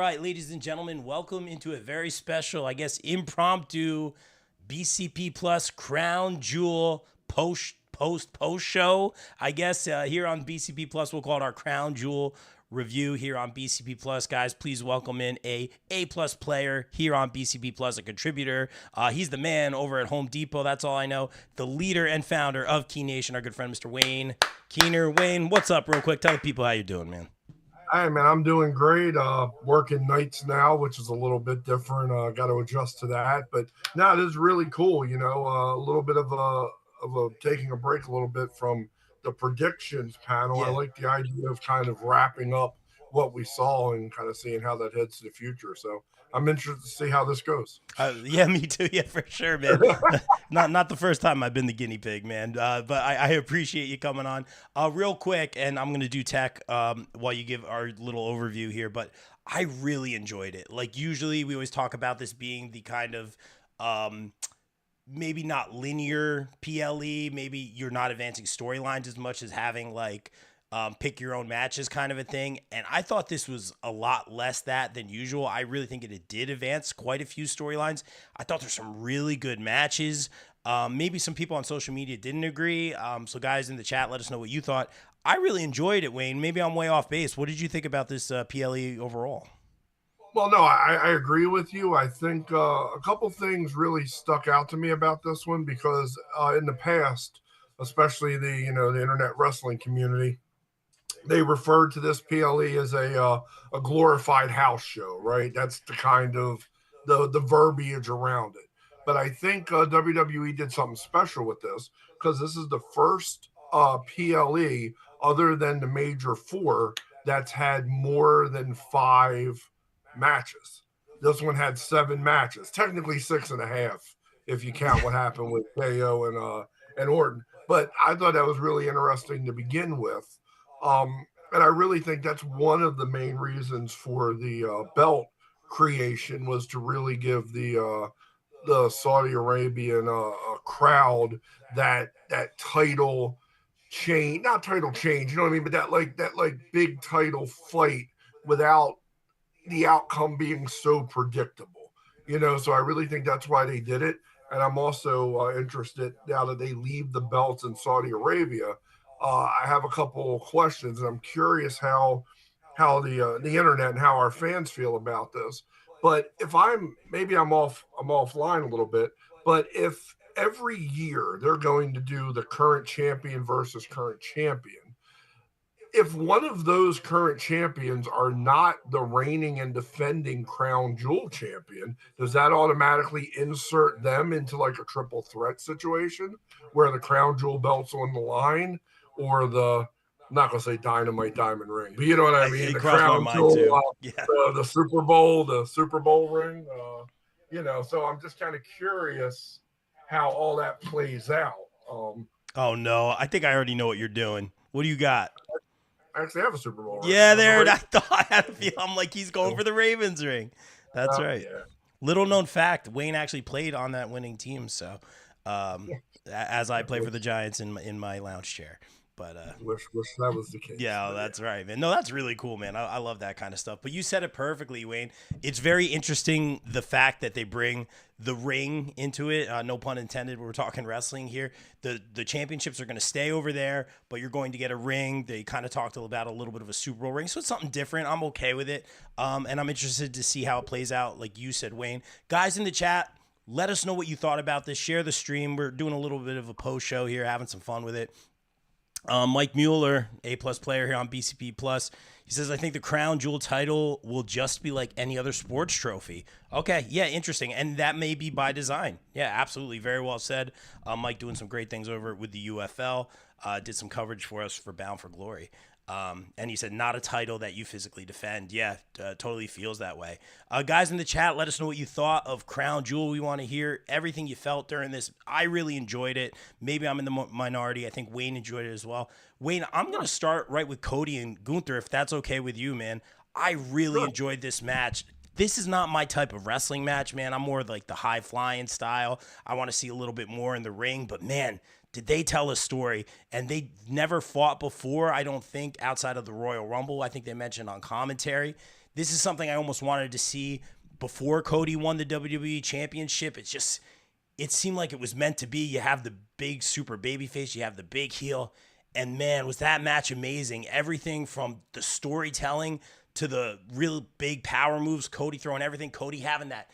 right, ladies and gentlemen, welcome into a very special, I guess, impromptu BCP Plus Crown Jewel post show. I guess here on BCP Plus, we'll call it our Crown Jewel review here on BCP Plus. Guys, please welcome in A plus player here on BCP Plus, a contributor. He's the man over at Home Depot. That's all I know. The leader and founder of Key Nation, our good friend, Mr. Wayne Keehner. Wayne, what's up real quick? Tell the people how you're doing, man. Hey, man, I'm doing great. Working nights now, which is a little bit different. Got to adjust to that. But no, it is really cool, a little bit of a taking a break a little bit from the predictions panel. Yeah. I like the idea of kind of wrapping up what we saw and kind of seeing how that heads to the future. So I'm interested to see how this goes. Yeah, me too. Yeah, for sure, man. not the first time I've been the guinea pig, man. But I appreciate you coming on. Real quick, and I'm going to do tech while you give our little overview here. But I really enjoyed it. Like, usually we always talk about this being the kind of maybe not linear PLE. Maybe you're not advancing storylines as much as having, like, pick your own matches kind of a thing. And I thought this was a lot less that than usual. I really think it did advance quite a few storylines. I thought there's some really good matches. Maybe some people on social media didn't agree. So guys in the chat, let us know what you thought. I really enjoyed it, Wayne. Maybe I'm way off base. What did you think about this PLE overall? Well, no, I agree with you. I think a couple things really stuck out to me about this one because in the past, especially the internet wrestling community, they referred to this PLE as a glorified house show, right? That's the kind of the verbiage around it. But I think WWE did something special with this because this is the first PLE other than the major four that's had more than 5 matches. This one had 7 matches, technically 6.5 if you count what happened with KO and Orton. But I thought that was really interesting to begin with. And I really think that's one of the main reasons for the belt creation was to really give the Saudi Arabian crowd that title change, not title change, you know what I mean, but that big title fight without the outcome being so predictable, So I really think that's why they did it. And I'm also interested now that they leave the belts in Saudi Arabia. I have a couple of questions, and I'm curious how the internet and how our fans feel about this. But if I'm offline a little bit. But if every year they're going to do the current champion versus current champion, if one of those current champions are not the reigning and defending crown jewel champion, does that automatically insert them into like a triple threat situation where the crown jewel belt's on the line? Or I'm not going to say dynamite diamond ring, but you know what I mean? The crown jewel, the Super Bowl ring, so I'm just kind of curious how all that plays out. Oh no, I think I already know what you're doing. What do you got? I actually have a Super Bowl ring. Yeah, there. I thought I had a feel. I'm like, he's going for the Ravens ring. That's right. Yeah. Little known fact, Wayne actually played on that winning team. So, as I play for the Giants in my lounge chair. But wish that was the case. Yeah, that's right, man. No, that's really cool, man. I love that kind of stuff. But you said it perfectly, Wayne. It's very interesting the fact that they bring the ring into it. No pun intended. We're talking wrestling here. The championships are going to stay over there, but you're going to get a ring. They kind of talked about a little bit of a Super Bowl ring, so it's something different. I'm okay with it, and I'm interested to see how it plays out. Like you said, Wayne. Guys in the chat, let us know what you thought about this. Share the stream. We're doing a little bit of a post show here, having some fun with it. Mike Mueller, A+ player here on BCP Plus. He says, I think the crown jewel title will just be like any other sports trophy. Okay, yeah, interesting. And that may be by design. Yeah, absolutely. Very well said. Mike doing some great things over with the UFL. Did some coverage for us for Bound for Glory. And he said, not a title that you physically defend. Yeah, totally feels that way. Guys in the chat, let us know what you thought of Crown Jewel. We want to hear everything you felt during this. I really enjoyed it. Maybe I'm in the minority. I think Wayne enjoyed it as well. Wayne, I'm going to start right with Cody and Gunther, if that's okay with you, man. I really enjoyed this match. This is not my type of wrestling match, man. I'm more like the high-flying style. I want to see a little bit more in the ring. But, man, did they tell a story? And they never fought before, I don't think, outside of the Royal Rumble. I think they mentioned on commentary. This is something I almost wanted to see before Cody won the WWE Championship. It seemed like it was meant to be. You have the big super babyface, you have the big heel, and man, was that match amazing. Everything from the storytelling to the real big power moves, Cody throwing everything, Cody having that,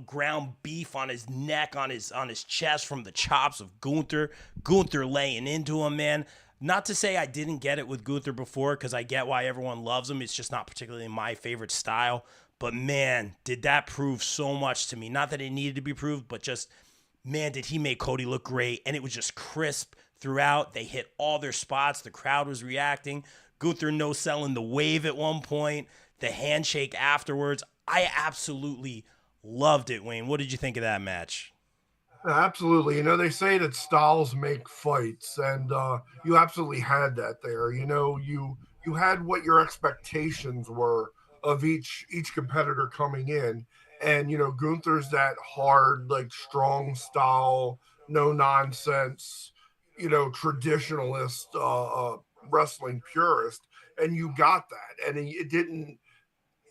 ground beef on his neck, on his chest from the chops of Gunther. Gunther laying into him, man. Not to say I didn't get it with Gunther before, because I get why everyone loves him. It's just not particularly my favorite style. But man, did that prove so much to me. Not that it needed to be proved, but just, man, did he make Cody look great. And it was just crisp throughout. They hit all their spots. The crowd was reacting. Gunther no-selling the wave at one point. The handshake afterwards. I absolutely loved it, Wayne. What did you think of that match? Absolutely. They say that styles make fights, and you absolutely had that there. You had what your expectations were of each competitor coming in, and Gunther's that hard, like strong style, no nonsense, traditionalist wrestling purist, and you got that, and it didn't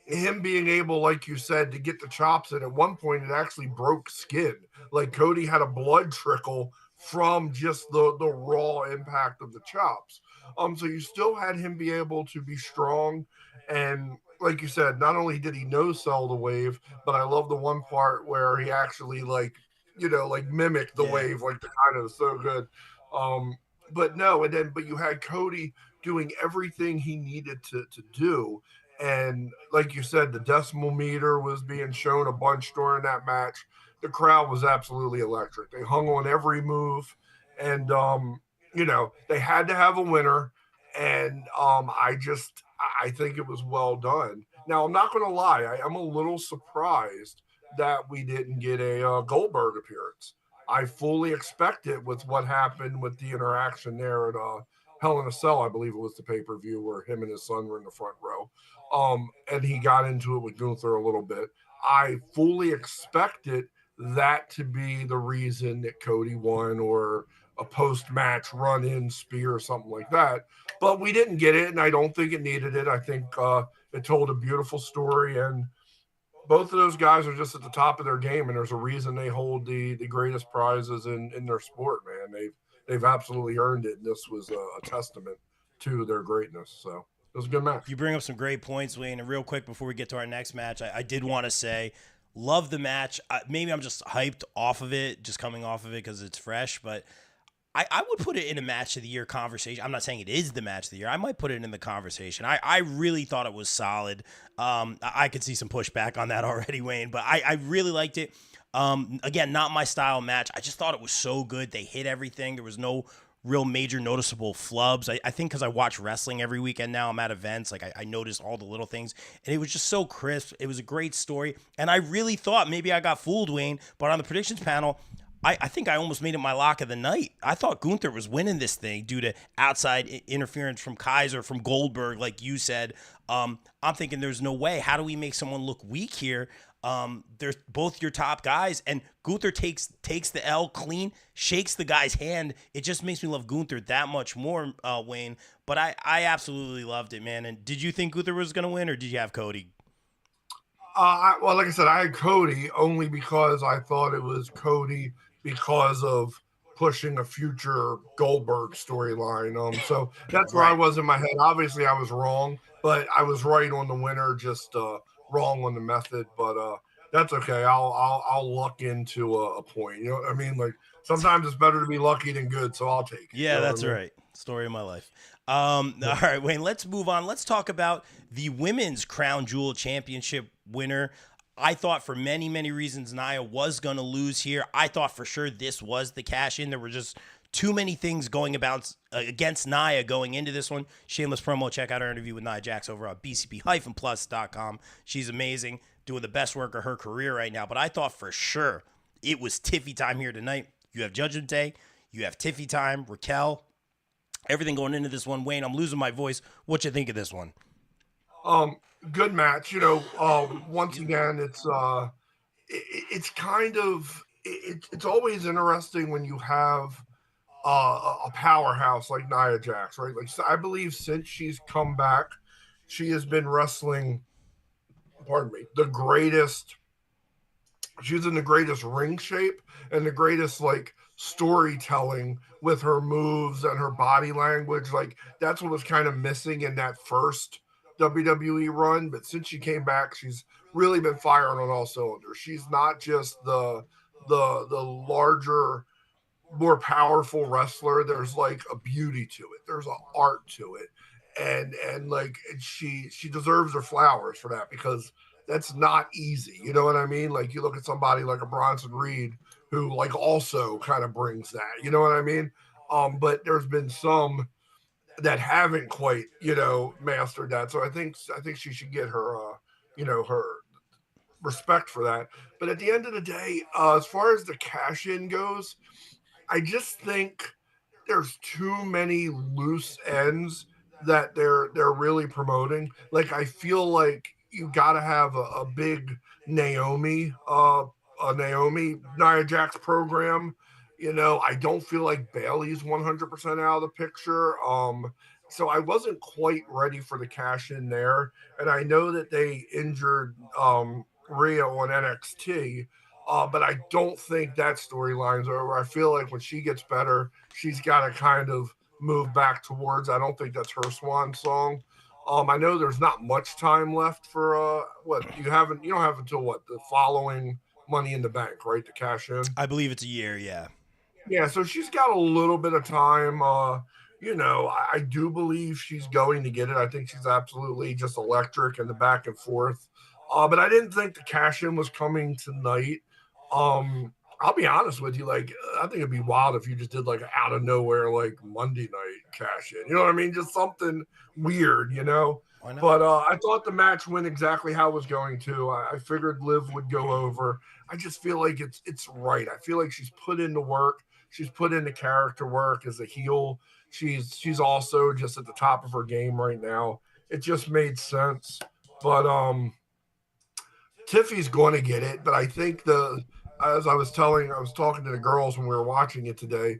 him being able, like you said, to get the chops in. At one point, it actually broke skin. Like Cody had a blood trickle from just the raw impact of the chops. So you still had him be able to be strong, and like you said, not only did he no sell the wave, but I love the one part where he actually like mimicked the Yeah. wave, like the kind of so good. Um, but no, but you had Cody doing everything he needed to do, and like you said, the decimal meter was being shown a bunch during that match. The crowd was absolutely electric. They hung on every move, and they had to have a winner. And I think it was well done. Now I'm not going to lie, I am a little surprised that we didn't get a Goldberg appearance. I fully expect it with what happened with the interaction there at Hell in a Cell. I believe it was the pay per view where him and his son were in the front row. And he got into it with Gunther a little bit. I fully expected that to be the reason that Cody won, or a post match run in spear or something like that. But we didn't get it, and I don't think it needed it. I think it told a beautiful story, and both of those guys are just at the top of their game, and there's a reason they hold the greatest prizes in their sport, man. They've absolutely earned it, and this was a testament to their greatness. So it was a good match. You bring up some great points, Wayne. And real quick, before we get to our next match, I did want to say, love the match. Maybe I'm just hyped off of it, just coming off of it because it's fresh. But I would put it in a match of the year conversation. I'm not saying it is the match of the year. I might put it in the conversation. I really thought it was solid. I could see some pushback on that already, Wayne, but I really liked it. Again, not my style match. I just thought it was so good. They hit everything. There was no real major noticeable flubs. I think because I watch wrestling every weekend now, I'm at events. Like I noticed all the little things, and it was just so crisp. It was a great story, and I really thought maybe I got fooled, Wayne. But on the predictions panel, I think I almost made it my lock of the night. I thought Gunther was winning this thing due to outside interference from Kaiser, from Goldberg, like you said. I'm thinking there's no way. How do we make someone look weak here? They're both your top guys, and Gunther takes the L clean, shakes the guy's hand. It just makes me love Gunther that much more, Wayne. But I absolutely loved it, man. And did you think Gunther was going to win, or did you have Cody? Well, like I said, I had Cody only because I thought it was Cody because of pushing a future Goldberg storyline. So that's where I Right. was in my head. Obviously, I was wrong, but I was right on the winner, just wrong on the method. But that's okay. I'll luck into a point. You know what I mean? Like sometimes it's better to be lucky than good, so I'll take it. You Yeah, know what that's I mean? right. Story of my life. All right, Wayne, let's move on. Let's talk about the Women's Crown Jewel Championship winner. I thought for many, many reasons Nia was going to lose here. I thought for sure this was the cash in. There were just too many things going about against Nia going into this one. Shameless promo. Check out our interview with Nia Jax over at bcp-plus.com. She's amazing, doing the best work of her career right now. But I thought for sure it was Tiffy time here tonight. You have Judgment Day. You have Tiffy time, Raquel, everything going into this one. Wayne, I'm losing my voice. What you think of this one? Good match. Once again, it's kind of it's always interesting when you have a powerhouse like Nia Jax, right? Like so I believe since she's come back, she has been wrestling pardon me, the greatest. She's in the greatest ring shape and the greatest like storytelling with her moves and her body language. Like that's what was kind of missing in that first WWE run. But since she came back, she's really been firing on all cylinders. She's not just the larger, more powerful wrestler. There's like a beauty to it. There's an art to it, and like she deserves her flowers for that because that's not easy. You know what I mean? Like you look at somebody like a Bronson Reed who like also kind of brings that. You know what I mean? But there's been some that haven't quite mastered that. So I think she should get her her respect for that. But at the end of the day, as far as the cash in goes, I just think there's too many loose ends that they're really promoting. Like I feel like you got to have a big Naomi, a Naomi Nia Jax program. I don't feel like Bailey's 100% out of the picture. So I wasn't quite ready for the cash in there, and I know that they injured Rhea on NXT. But I don't think that storyline's over. I feel like when she gets better, she's got to kind of move back towards. I don't think that's her swan song. I know there's not much time left for what you don't have until what the following Money in the Bank, right? To cash in. I believe it's a year. Yeah. Yeah, so she's got a little bit of time. I do believe she's going to get it. I think she's absolutely just electric in the back and forth. But I didn't think the cash in was coming tonight. I'll be honest with you, like I think it'd be wild if you just did like out of nowhere like Monday night cash in. You know what I mean? Just something weird. Why not? But I thought the match went exactly how it was going to. I figured Liv would go over. I just feel like it's right. I feel like she's put in the work. She's put in the character work as a heel. She's also just at the top of her game right now. It just made sense. But Tiffy's going to get it, but I think as I was talking to the girls when we were watching it today,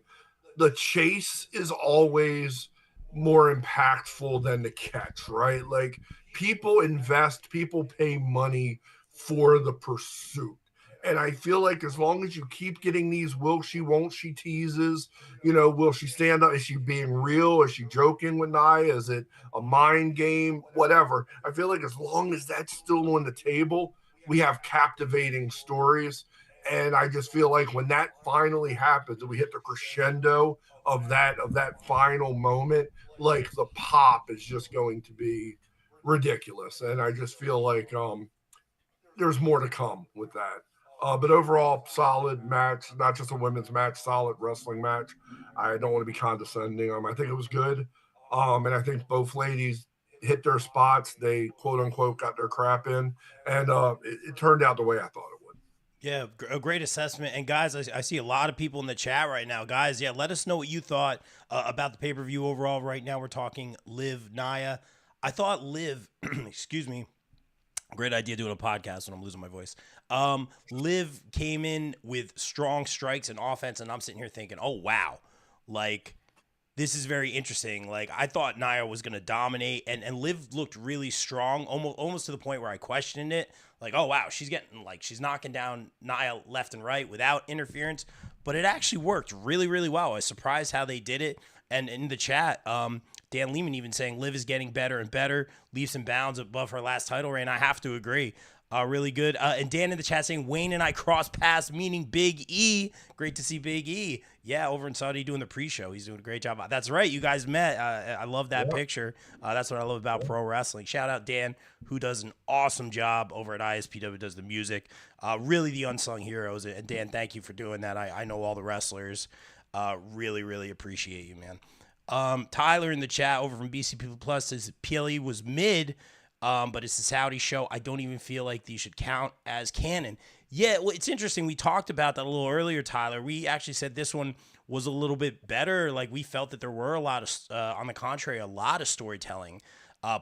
the chase is always more impactful than the catch, right? Like people invest, people pay money for the pursuit. And I feel like as long as you keep getting these will she, won't she teases, will she stand up? Is she being real? Is she joking with Nia? Is it a mind game? Whatever. I feel like as long as that's still on the table, we have captivating stories. And I just feel like when that finally happens and we hit the crescendo of that final moment, like the pop is just going to be ridiculous. And I just feel like there's more to come with that. But overall, solid match, not just a women's match, solid wrestling match. I don't want to be condescending. I think it was good. And I think both ladies hit their spots. They quote unquote got their crap in, and it turned out the way I thought it would. Yeah, a great assessment. And guys, I see a lot of people in the chat right now. Guys, yeah, let us know what you thought about the pay-per-view overall. Right now, we're talking Liv Nia. I thought Liv, excuse me, great idea doing a podcast when I'm losing my voice. Liv came in with strong strikes and offense, and I'm sitting here thinking, oh, wow. Like, this is very interesting. Like, I thought Nia was going to dominate, and Liv looked really strong, almost to the point where I questioned it. Like, oh, wow, she's knocking down Nia left and right without interference. But it actually worked really, really well. I was surprised how they did it. And in the chat, Dan Lehman even saying Liv is getting better and better, leaps and bounds above her last title reign. I have to agree. Really good. And Dan in the chat saying Wayne and I crossed paths, meaning Big E. Great to see Big E. Yeah, over in Saudi doing the pre-show. He's doing a great job. That's right. You guys met. I love that picture. That's what I love about pro wrestling. Shout out Dan, who does an awesome job over at ISPW, does the music. Really the unsung heroes. And Dan, thank you for doing that. I know all the wrestlers. Really, really appreciate you, man. Tyler in the chat over from BC People Plus says PLE was mid. But it's a Saudi show. I don't even feel like these should count as canon. Yeah, well, it's interesting. We talked about that a little earlier, Tyler. We actually said this one was a little bit better. Like, we felt that there were a lot of, on the contrary, a lot of storytelling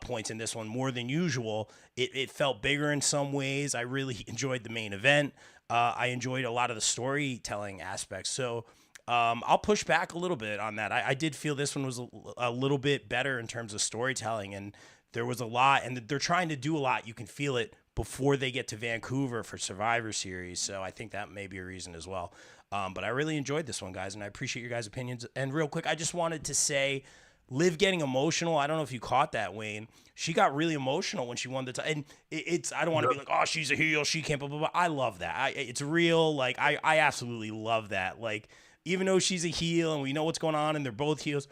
points in this one, more than usual. It felt bigger in some ways. I really enjoyed the main event. I enjoyed a lot of the storytelling aspects. So I'll push back a little bit on that. I did feel this one was a little bit better in terms of storytelling, and there was a lot, and they're trying to do a lot. You can feel it, before they get to Vancouver for Survivor Series. So I think that may be a reason as well. But I really enjoyed this one, guys, and I appreciate your guys' opinions. And real quick, I just wanted to say, Liv getting emotional. I don't know if you caught that, Wayne. She got really emotional when she won the title. And it's, I don't want to be like, oh, she's a heel, she can't, blah, blah, blah. I love that. It's real. Like, I absolutely love that. Like, even though she's a heel and we know what's going on and they're both heels,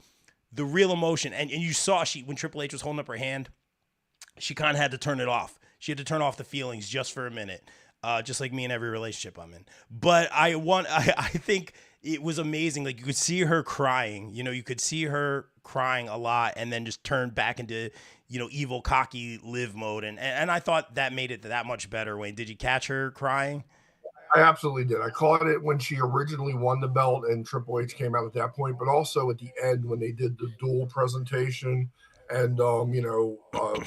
the real emotion. And you saw when Triple H was holding up her hand, she kind of had to turn it off. She had to turn off the feelings just for a minute. Just like me in every relationship I'm in. But I think it was amazing. Like, you could see her crying. You could see her crying a lot and then just turn back into, evil, cocky Liv mode. And I thought that made it that much better, Wayne. Did you catch her crying? I absolutely did. I caught it when she originally won the belt and Triple H came out at that point, but also at the end when they did the dual presentation and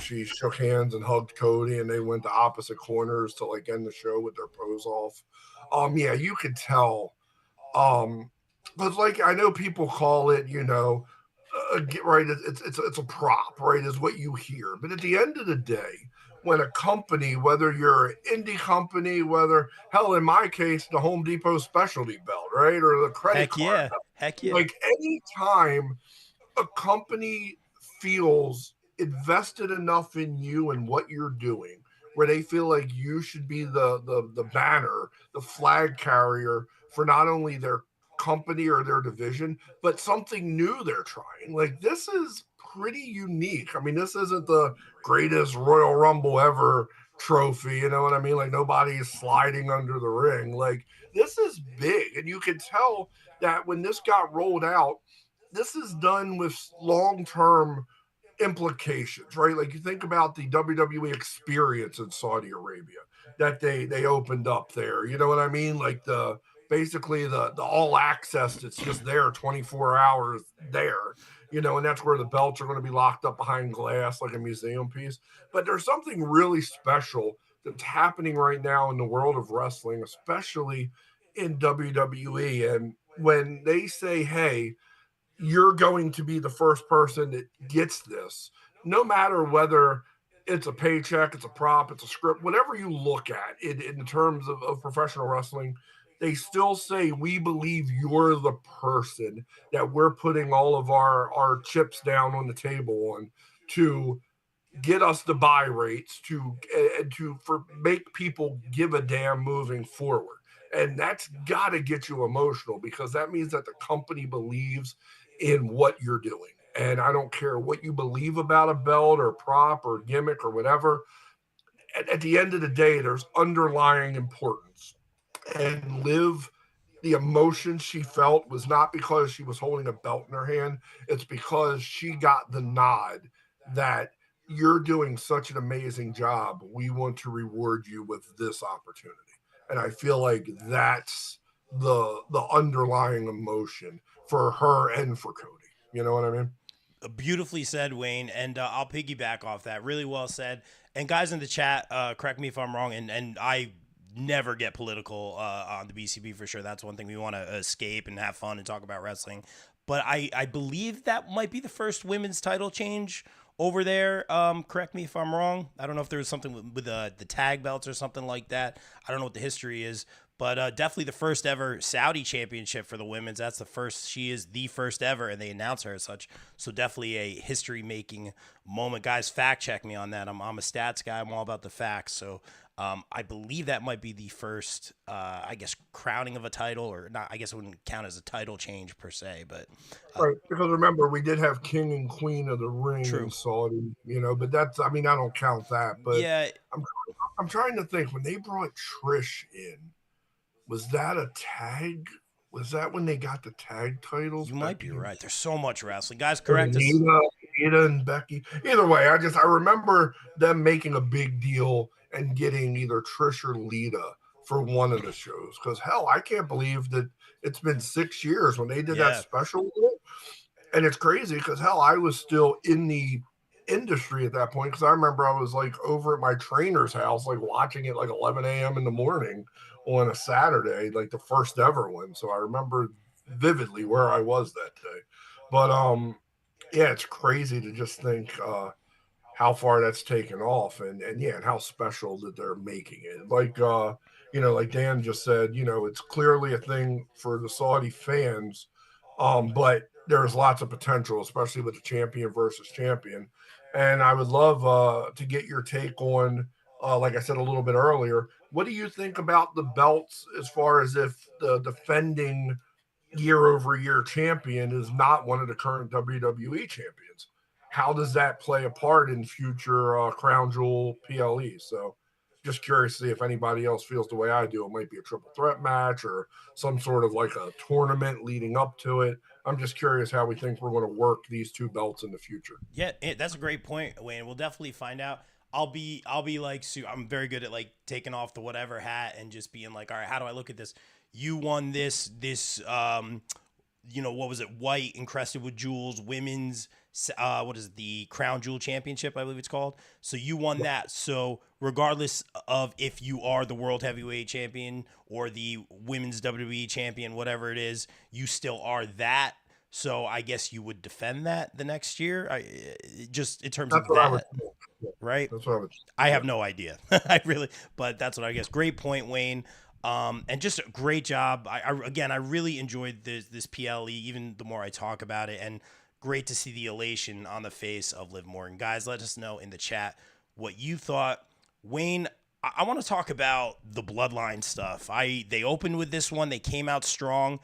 she shook hands and hugged Cody and they went to opposite corners to like end the show with their pose off. Yeah, you could tell. But like I know people call it, right, it's a prop, right, is what you hear. But at the end of the day, when a company, whether you're an indie company, whether hell in my case the Home Depot specialty belt, right, or the credit card belt, Heck yeah. like any time a company feels invested enough in you and what you're doing where they feel like you should be the banner, the flag carrier for not only their company or their division, but something new they're trying. Like, this is pretty unique. I mean, this isn't the greatest Royal Rumble ever trophy, you know what I mean? Like, nobody's sliding under the ring. Like, this is big. And you can tell that when this got rolled out, this is done with long-term implications, right? Like, you think about the WWE experience in Saudi Arabia that they opened up there. You know what I mean? Like basically the all access that's just there 24 hours there, and that's where the belts are going to be locked up behind glass like a museum piece. But there's something really special that's happening right now in the world of wrestling, especially in WWE. And when they say, hey, you're going to be the first person that gets this, no matter whether it's a paycheck, it's a prop, it's a script, whatever you look at in terms of professional wrestling, they still say, we believe you're the person that we're putting all of our chips down on the table on to get us the buy rates to make people give a damn moving forward. And that's got to get you emotional because that means that the company believes in what you're doing. And I don't care what you believe about a belt or prop or gimmick or whatever. At the end of the day, there's underlying importance. And the emotion she felt was not because she was holding a belt in her hand. It's because she got the nod that you're doing such an amazing job. We want to reward you with this opportunity. And I feel like that's the underlying emotion for her and for Cody. You know what I mean? Beautifully said, Wayne, and I'll piggyback off that. Really well said. And guys in the chat, correct me if I'm wrong, and I never get political on the BCB for sure. That's one thing we want to escape and have fun and talk about wrestling. But I believe that might be the first women's title change over there. Correct me if I'm wrong. I don't know if there was something with the tag belts or something like that. I don't know what the history is. But definitely the first ever Saudi championship for the women's. That's the first. She is the first ever, and they announce her as such. So definitely a history-making moment. Guys, fact check me on that. I'm a stats guy. I'm all about the facts. So I believe that might be the first, I guess, crowning of a title, or not. I guess it wouldn't count as a title change per se, but right. Because remember, we did have King and Queen of the Ring true. in Saudi, but that's, I mean, I don't count that. But Yeah, I'm trying to think when they brought Trish in. Was that a tag? Was that when they got the tag titles? You might be right. There's so much wrestling. Guys, correct us. Nita and Becky. Either way, I remember them making a big deal and getting either Trish or Lita for one of the shows. Because hell, I can't believe that it's been 6 years when they did that special. And it's crazy because hell, I was still in the industry at that point because I remember I was like over at my trainer's house, like watching it like 11 a.m. in the morning on a Saturday, like the first ever one. So I remember vividly where I was that day. But yeah, it's crazy to just think how far that's taken off, and yeah, and how special that they're making it. Like like Dan just said, it's clearly a thing for the Saudi fans, but there's lots of potential, especially with the champion versus champion. And I would love to get your take on, like I said a little bit earlier, what do you think about the belts as far as if the defending year over year champion is not one of the current WWE champions? How does that play a part in future Crown Jewel PLE? So just curious to see if anybody else feels the way I do. It might be a triple threat match or some sort of like a tournament leading up to it. I'm just curious how we think we're going to work these two belts in the future. Yeah, that's a great point, Wayne. We'll definitely find out. I'll be like, I'm very good at like taking off the whatever hat and just being like, all right, how do I look at this? You won this what was it, white encrusted with jewels women's what is it, the Crown Jewel Championship, I believe it's called. So you won that. So regardless of if you are the world heavyweight champion or the women's WWE champion, whatever it is, you still are that. So I guess you would defend that the next year. Just in terms That's of what I would that, think. Yeah, right? that's what I would. I Yeah. have no idea. I really, but that's what I guess. Great point, Wayne. And just a great job. I really enjoyed this PLE, even the more I talk about it, and great to see the elation on the face of Liv Morgan. Guys, let us know in the chat what you thought. Wayne, I want to talk about the Bloodline stuff. They opened with this one. They came out strong.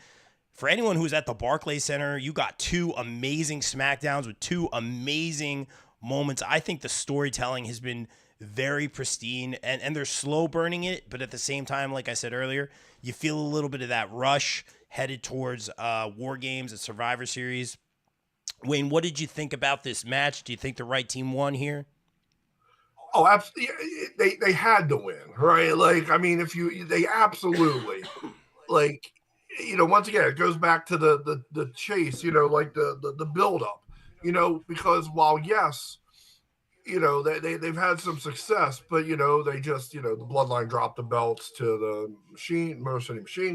For anyone who's at the Barclays Center, you got two amazing SmackDowns with two amazing moments. I think the storytelling has been very pristine, and they're slow burning it, but at the same time, like I said earlier, you feel a little bit of that rush headed towards War Games and Survivor Series. Wayne, what did you think about this match? Do you think the right team won here? Oh, absolutely. They had to win, right? Like, I mean, they absolutely, like, once again, it goes back to the chase, like the build up, because while yes, they've had some success, but they just the Bloodline dropped the belts to the machine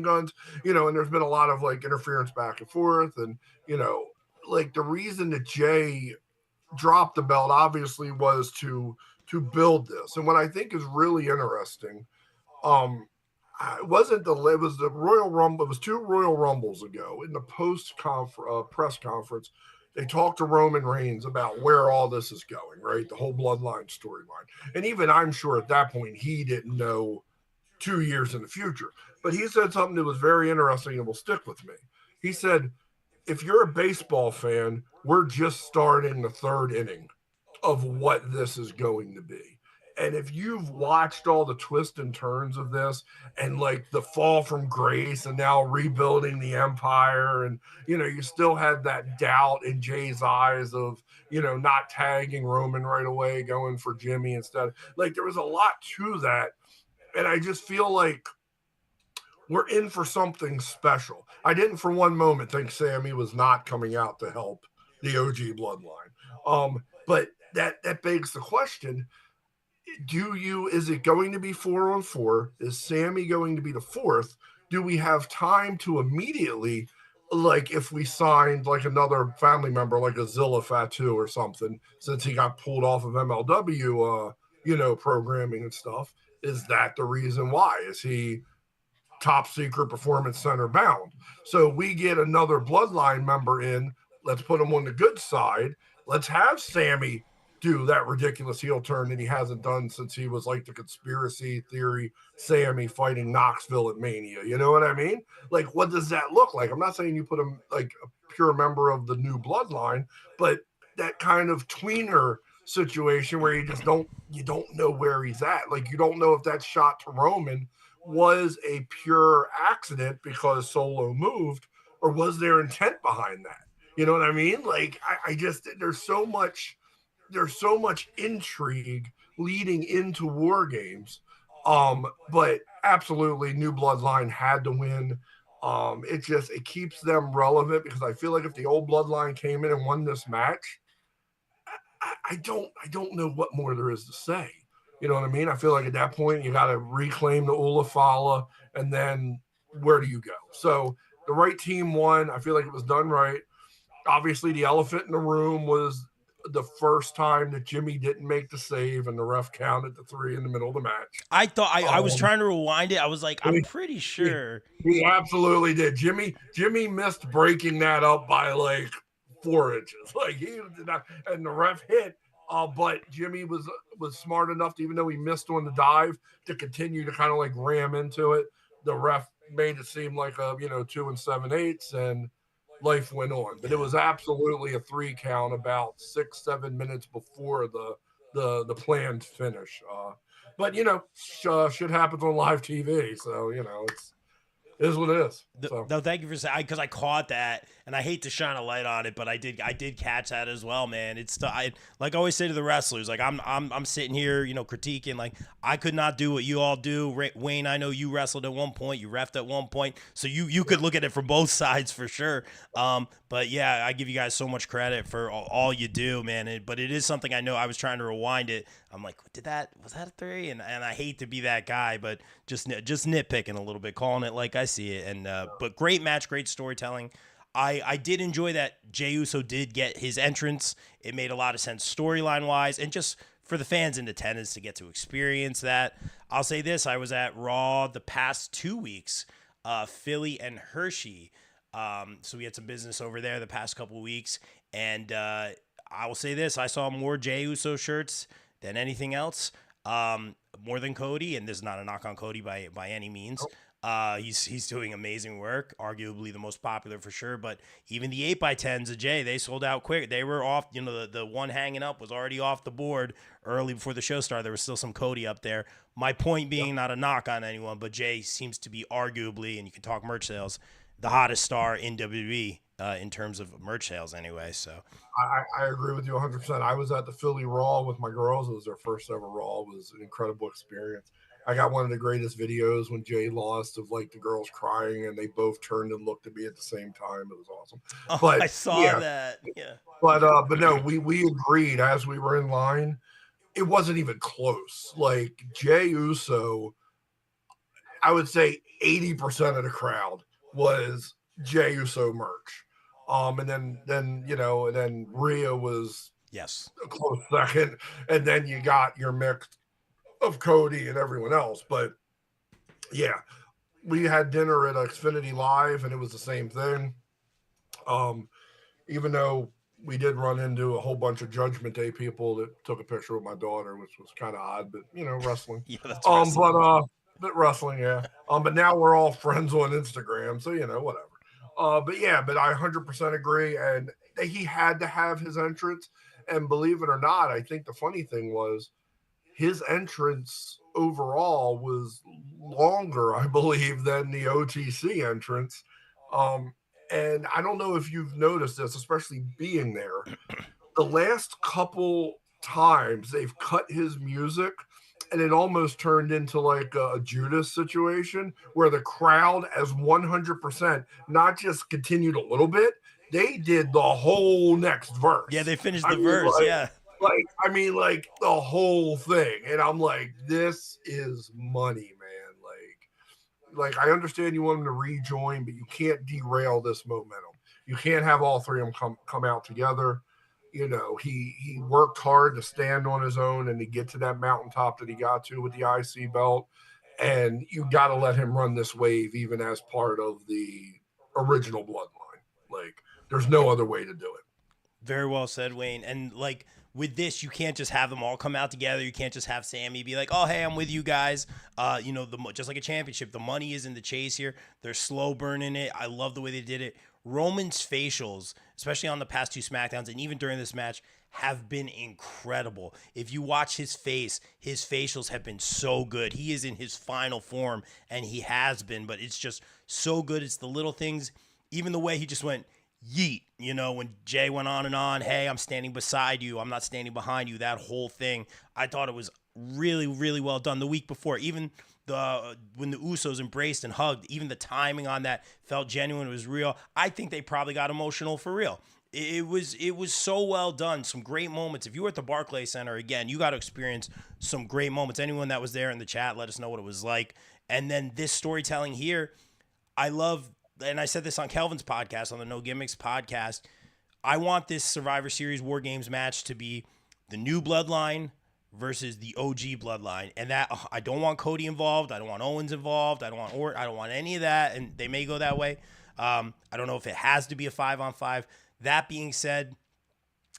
guns, and there's been a lot of like interference back and forth, and like the reason that Jay dropped the belt obviously was to build this, and what I think is really interesting, um, it was the Royal Rumble. It was two Royal Rumbles ago in the press conference. They talked to Roman Reigns about where all this is going, right? The whole bloodline storyline. And even I'm sure at that point he didn't know 2 years in the future. But he said something that was very interesting and will stick with me. He said, if you're a baseball fan, we're just starting the third inning of what this is going to be. And if you've watched all the twists and turns of this and like the fall from grace and now rebuilding the empire, and you still had that doubt in Jay's eyes of, not tagging Roman right away, going for Jimmy instead. Like there was a lot to that. And I just feel like we're in for something special. I didn't for one moment think Sammy was not coming out to help the OG bloodline. But that begs the question, is it going to be 4-on-4? Is Sammy going to be the fourth? Do we have time to immediately, like if we signed like another family member, like a Zilla Fatu or something, since he got pulled off of MLW, programming and stuff, is that the reason why? Is he top secret performance center bound? So we get another bloodline member in. Let's put him on the good side. Let's have Sammy do that ridiculous heel turn that he hasn't done since he was like the conspiracy theory Sammy fighting Knoxville at Mania. You know what I mean? Like, what does that look like? I'm not saying you put him like a pure member of the new bloodline, but that kind of tweener situation where you don't know where he's at. Like, you don't know if that shot to Roman was a pure accident because Solo moved, or was there intent behind that? You know what I mean? Like, I just, there's so much intrigue leading into War Games. But absolutely, New Bloodline had to win. It keeps them relevant, because I feel like if the old Bloodline came in and won this match, I don't know what more there is to say. You know what I mean? I feel like at that point you got to reclaim the Ulafala, and then where do you go? So the right team won. I feel like it was done right. Obviously, the elephant in the room was the first time that Jimmy didn't make the save and the ref counted the 3 in the middle of the match. I thought I was Um, trying to rewind it. I was like, I'm pretty he, sure. he absolutely did. Jimmy missed breaking that up by like 4 inches. Like he did not, and the ref hit. But Jimmy was smart enough to, even though he missed on the dive, to continue to kind of like ram into it. The ref made it seem like a 2 7/8, and life went on. But it was absolutely a 3 count about 6-7 minutes before the planned finish. But shit happens on live TV, so it is what it is. So. No, thank you for saying, because I caught that, and I hate to shine a light on it, but I did catch that as well, man. It's like I always say to the wrestlers, like I'm sitting here, critiquing, like I could not do what you all do. Wayne, I know you wrestled at one point, you reffed at one point, so you could look at it from both sides for sure. But yeah, I give you guys so much credit for all you do, man. But it is something I know. I was trying to rewind it. I'm like, was that a 3? And I hate to be that guy, but just nitpicking a little bit, calling it like I see it. And but great match, great storytelling. I did enjoy that Jey Uso did get his entrance. It made a lot of sense storyline wise, and just for the fans in attendance to get to experience that. I'll say this: I was at Raw the past 2 weeks, Philly and Hershey. So we had some business over there the past couple of weeks, and I will say this: I saw more Jey Uso shirts than anything else, more than Cody, and this is not a knock on Cody by any means. He's doing amazing work, arguably the most popular for sure, but even the 8x10s of Jey, they sold out quick. They were off, the one hanging up was already off the board early before the show started. There was still some Cody up there. My point being, not a knock on anyone, but Jey seems to be arguably, and you can talk merch sales, the hottest star in WWE. In terms of merch sales anyway. So I agree with you 100%. I was at the Philly Raw with my girls. It was their first ever Raw. It was an incredible experience. I got one of the greatest videos when Jey lost, of like the girls crying and they both turned and looked at me at the same time. It was awesome. But I saw that. Yeah. But no, we agreed as we were in line. It wasn't even close. Like Jey Uso, I would say 80% of the crowd was Jey Uso merch. And then Rhea was Yes a close second, and then you got your mix of Cody and everyone else. But yeah, we had dinner at Xfinity Live, and it was the same thing. Even though we did run into a whole bunch of Judgment Day people that took a picture with my daughter, which was kind of odd, but wrestling. Yeah, that's wrestling. But wrestling, yeah. But now we're all friends on Instagram, so whatever. But I 100% agree, and he had to have his entrance. And believe it or not, I think the funny thing was his entrance overall was longer, I believe, than the OTC entrance. And I don't know if you've noticed this, especially being there. The last couple times they've cut his music, and it almost turned into like a Judas situation where the crowd, as 100%, not just continued a little bit, they did the whole next verse. Yeah, they finished the verse. Yeah. Like the whole thing. And I'm like, this is money, man. Like I understand you want him to rejoin, but you can't derail this momentum. You can't have all three of them come out together. He worked hard to stand on his own and to get to that mountaintop that he got to with the IC belt. And you got to let him run this wave, even as part of the original bloodline. Like, there's no other way to do it. Very well said, Wayne. And like with this, you can't just have them all come out together. You can't just have Sammy be like, "Oh, hey, I'm with you guys." Just like a championship, the money is in the chase here. They're slow burning it. I love the way they did it. Roman's facials, especially on the past 2 SmackDowns and even during this match, have been incredible. If you watch his face, his facials have been so good. He is in his final form, and he has been, but it's just so good. It's the little things, even the way he just went yeet, when Jey went on and on, "Hey, I'm standing beside you, I'm not standing behind you," that whole thing, I thought it was really, really well done. The week before, even when the Usos embraced and hugged, even the timing on that felt genuine. It was real. I think they probably got emotional for real. It was so well done. Some great moments. If you were at the Barclays Center, again, you got to experience some great moments. Anyone that was there in the chat, let us know what it was like. And then this storytelling here, I love, and I said this on Kelvin's podcast, on the No Gimmicks podcast, I want this Survivor Series War Games match to be the new bloodline versus the OG bloodline. And that I don't want Cody involved. I don't want Owens involved. I don't want I don't want any of that. And they may go that way. I don't know if it has to be a 5-on-5. That being said,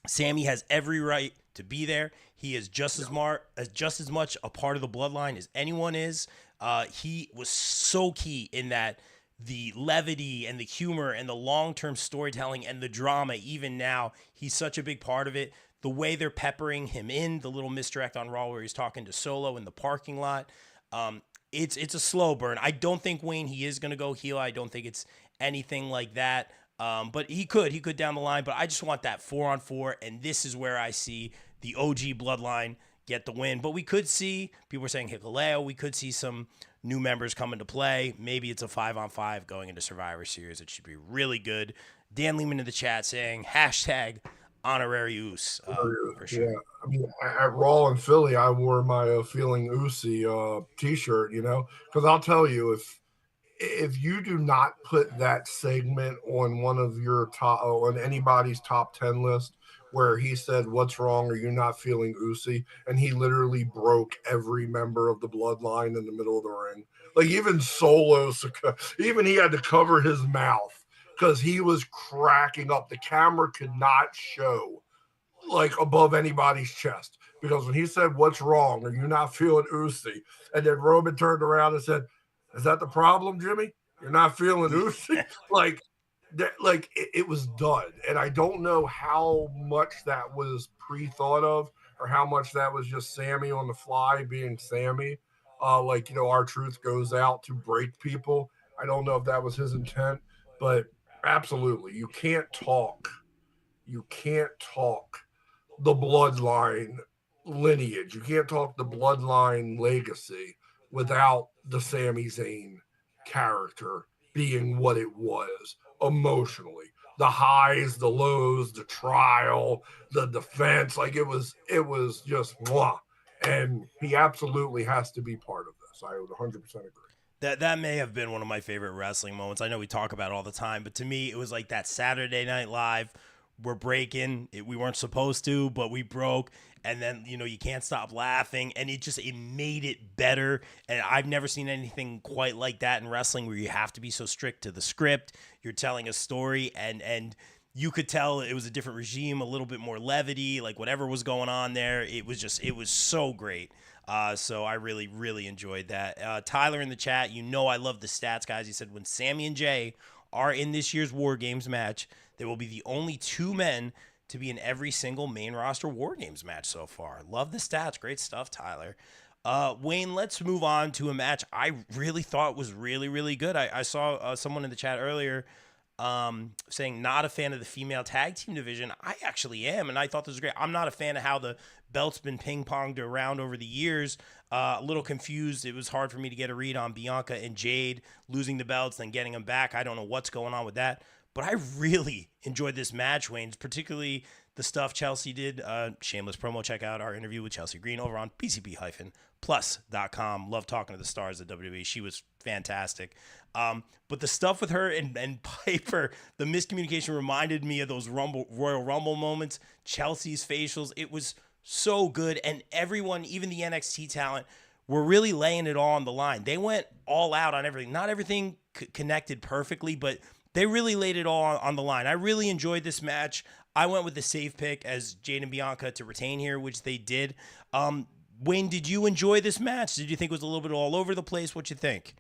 Sammy has every right to be there. He is just as much a part of the bloodline as anyone is. He was so key in that the levity and the humor and the long-term storytelling and the drama. Even now, he's such a big part of it. The way they're peppering him in, the little misdirect on Raw where he's talking to Solo in the parking lot. It's a slow burn. I don't think Wayne, he is going to go heel. I don't think it's anything like that. But he could down the line. But I just want that 4-on-4, and this is where I see the OG bloodline get the win. But we could see, people were saying Hikuleo, we could see some new members come into play. Maybe it's a 5-on-5 going into Survivor Series. It should be really good. Dan Lehman in the chat saying, hashtag honorary Oos. For sure. Yeah, I mean, at Raw in Philly, I wore my Feeling Oozy t-shirt, because I'll tell you, if you do not put that segment on one of your on anybody's top 10 list where he said, "What's wrong? Are you not feeling oozy?" and he literally broke every member of the bloodline in the middle of the ring. Like even Solo, even he had to cover his mouth because he was cracking up. The camera could not show like above anybody's chest because when he said, "What's wrong? Are you not feeling oozy?" and then Roman turned around and said, "Is that the problem, Jimmy? You're not feeling oozy?" it was done. And I don't know how much that was pre-thought of or how much that was just Sammy on the fly being Sammy. Our truth goes out to break people. I don't know if that was his intent, but absolutely. You can't talk the bloodline lineage. You can't talk the bloodline legacy without the Sami Zayn character being what it was emotionally. The highs, the lows, the trial, the defense, like it was just mwah. And he absolutely has to be part of this. I would 100% agree. That may have been one of my favorite wrestling moments. I know we talk about it all the time, but to me, it was like that Saturday Night Live. We're breaking. We weren't supposed to, but we broke. And then, you can't stop laughing. And it made it better. And I've never seen anything quite like that in wrestling where you have to be so strict to the script. You're telling a story and you could tell it was a different regime, a little bit more levity, like whatever was going on there. It was so great. So I really, really enjoyed that. Tyler in the chat, I love the stats, guys. He said when Sammy and Jay are in this year's War Games match, they will be the only two men to be in every single main roster War Games match so far. Love the stats. Great stuff, Tyler. Wayne, let's move on to a match I really thought was really, really good. I saw someone in the chat earlier saying not a fan of the female tag team division. I actually am, and I thought this was great. I'm not a fan of how the belt's been ping-ponged around over the years. A little confused. It was hard for me to get a read on Bianca and Jade losing the belts, then getting them back. I don't know what's going on with that. But I really enjoyed this match, Wayne, particularly the stuff Chelsea did. Shameless promo. Check out our interview with Chelsea Green over on pcp-plus.com. Love talking to the stars of WWE. She was fantastic. But the stuff with her and Piper, the miscommunication reminded me of those Royal Rumble moments, Chelsea's facials. It was so good. And everyone, even the NXT talent, were really laying it all on the line. They went all out on everything. Not everything connected perfectly, but they really laid it all on the line. I really enjoyed this match. I went with the safe pick as Jade and Bianca to retain here, which they did. Wayne, did you enjoy this match? Did you think it was a little bit all over the place? What you think?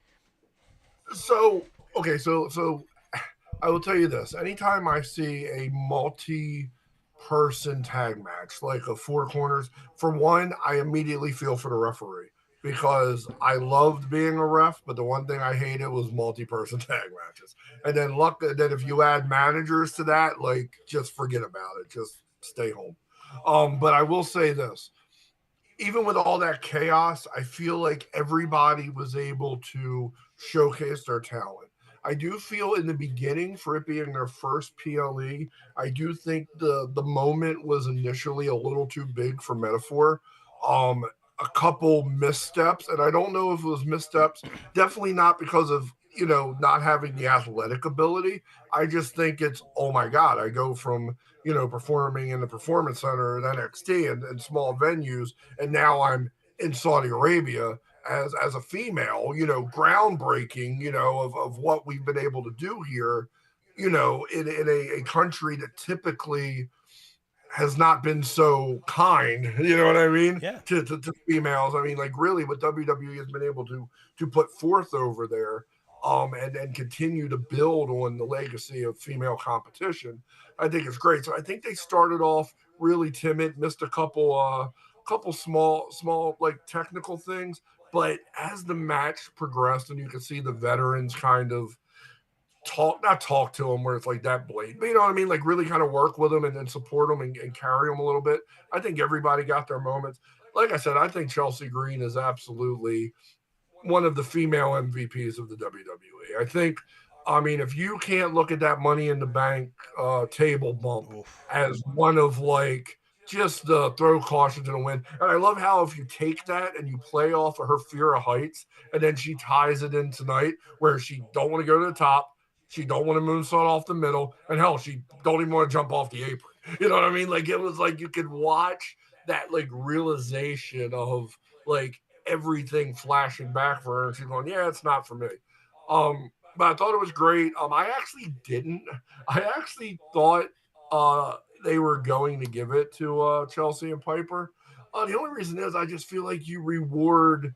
So I will tell you this. Anytime I see a multi-person tag match, like a four corners, for one, I immediately feel for the referee because I loved being a ref, but the one thing I hated was multi-person tag matches. And then that if you add managers to that, like just forget about it. Just stay home. But I will say this. Even with all that chaos, I feel like everybody was able to showcase their talent. I do feel in the beginning, for it being their first PLE, I do think the moment was initially a little too big for metaphor. A couple missteps, and I don't know if it was missteps, definitely not because of not having the athletic ability. I just think it's, oh my God, I go from, performing in the performance center at NXT and small venues, and now I'm in Saudi Arabia as a female, groundbreaking, of what we've been able to do here, in a country that typically has not been so kind, you know what I mean? Yeah. To females. I mean, like really what WWE has been able to put forth over there, and continue to build on the legacy of female competition, I think it's great. So I think they started off really timid, missed a couple small like technical things, but as the match progressed and you could see the veterans kind of not talk to them where it's like that blatant, but you know what I mean? Like really kind of work with them and support them and carry them a little bit. I think everybody got their moments. Like I said, I think Chelsea Green is absolutely one of the female MVPs of the WWE. I think, I mean, if you can't look at that Money in the Bank table bump as one of like just the throw caution to the wind, and I love how if you take that and you play off of her fear of heights, and then she ties it in tonight where she don't want to go to the top, she don't want to moonsault off the middle, and hell, she don't even want to jump off the apron. You know what I mean? Like it was like you could watch that like realization of like everything flashing back for her, and she's going, "Yeah, it's not for me." But I thought it was great. I actually didn't. I actually thought they were going to give it to Chelsea and Piper. The only reason is I just feel like you reward,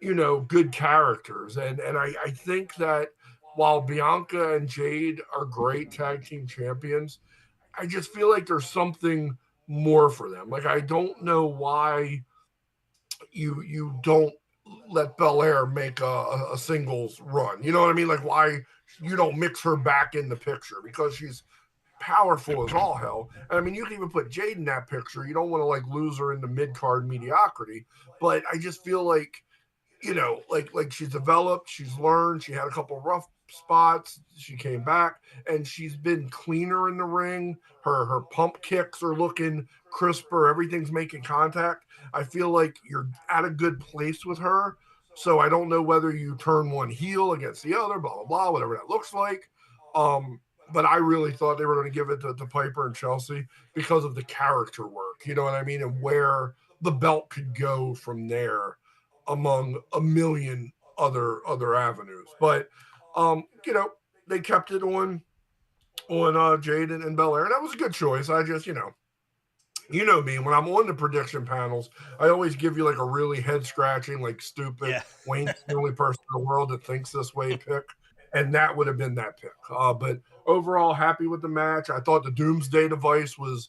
good characters, and I think that while Bianca and Jade are great tag team champions, I just feel like there's something more for them. Like I don't know why you don't let Belair make a singles run. You know what I mean? Like why you don't mix her back in the picture, because she's powerful as all hell. And I mean, you can even put Jade in that picture. You don't want to like lose her in the mid card mediocrity, but I just feel like, like she's developed, she's learned, she had a couple of rough spots, she came back, and she's been cleaner in the ring. Her pump kicks are looking crisper, everything's making contact. I feel like you're at a good place with her. So I don't know whether you turn one heel against the other, blah blah blah, whatever that looks like. But I really thought they were going to give it to Piper and Chelsea because of the character work, you know what I mean, and where the belt could go from there among a million other avenues. But they kept it on Jade and Belair, and that was a good choice. I just, you know me, when I'm on the prediction panels, I always give you like a really head scratching, like stupid Wayne's the only person in the world that thinks this way pick. And that would have been that pick. But overall, happy with the match. I thought the Doomsday device was,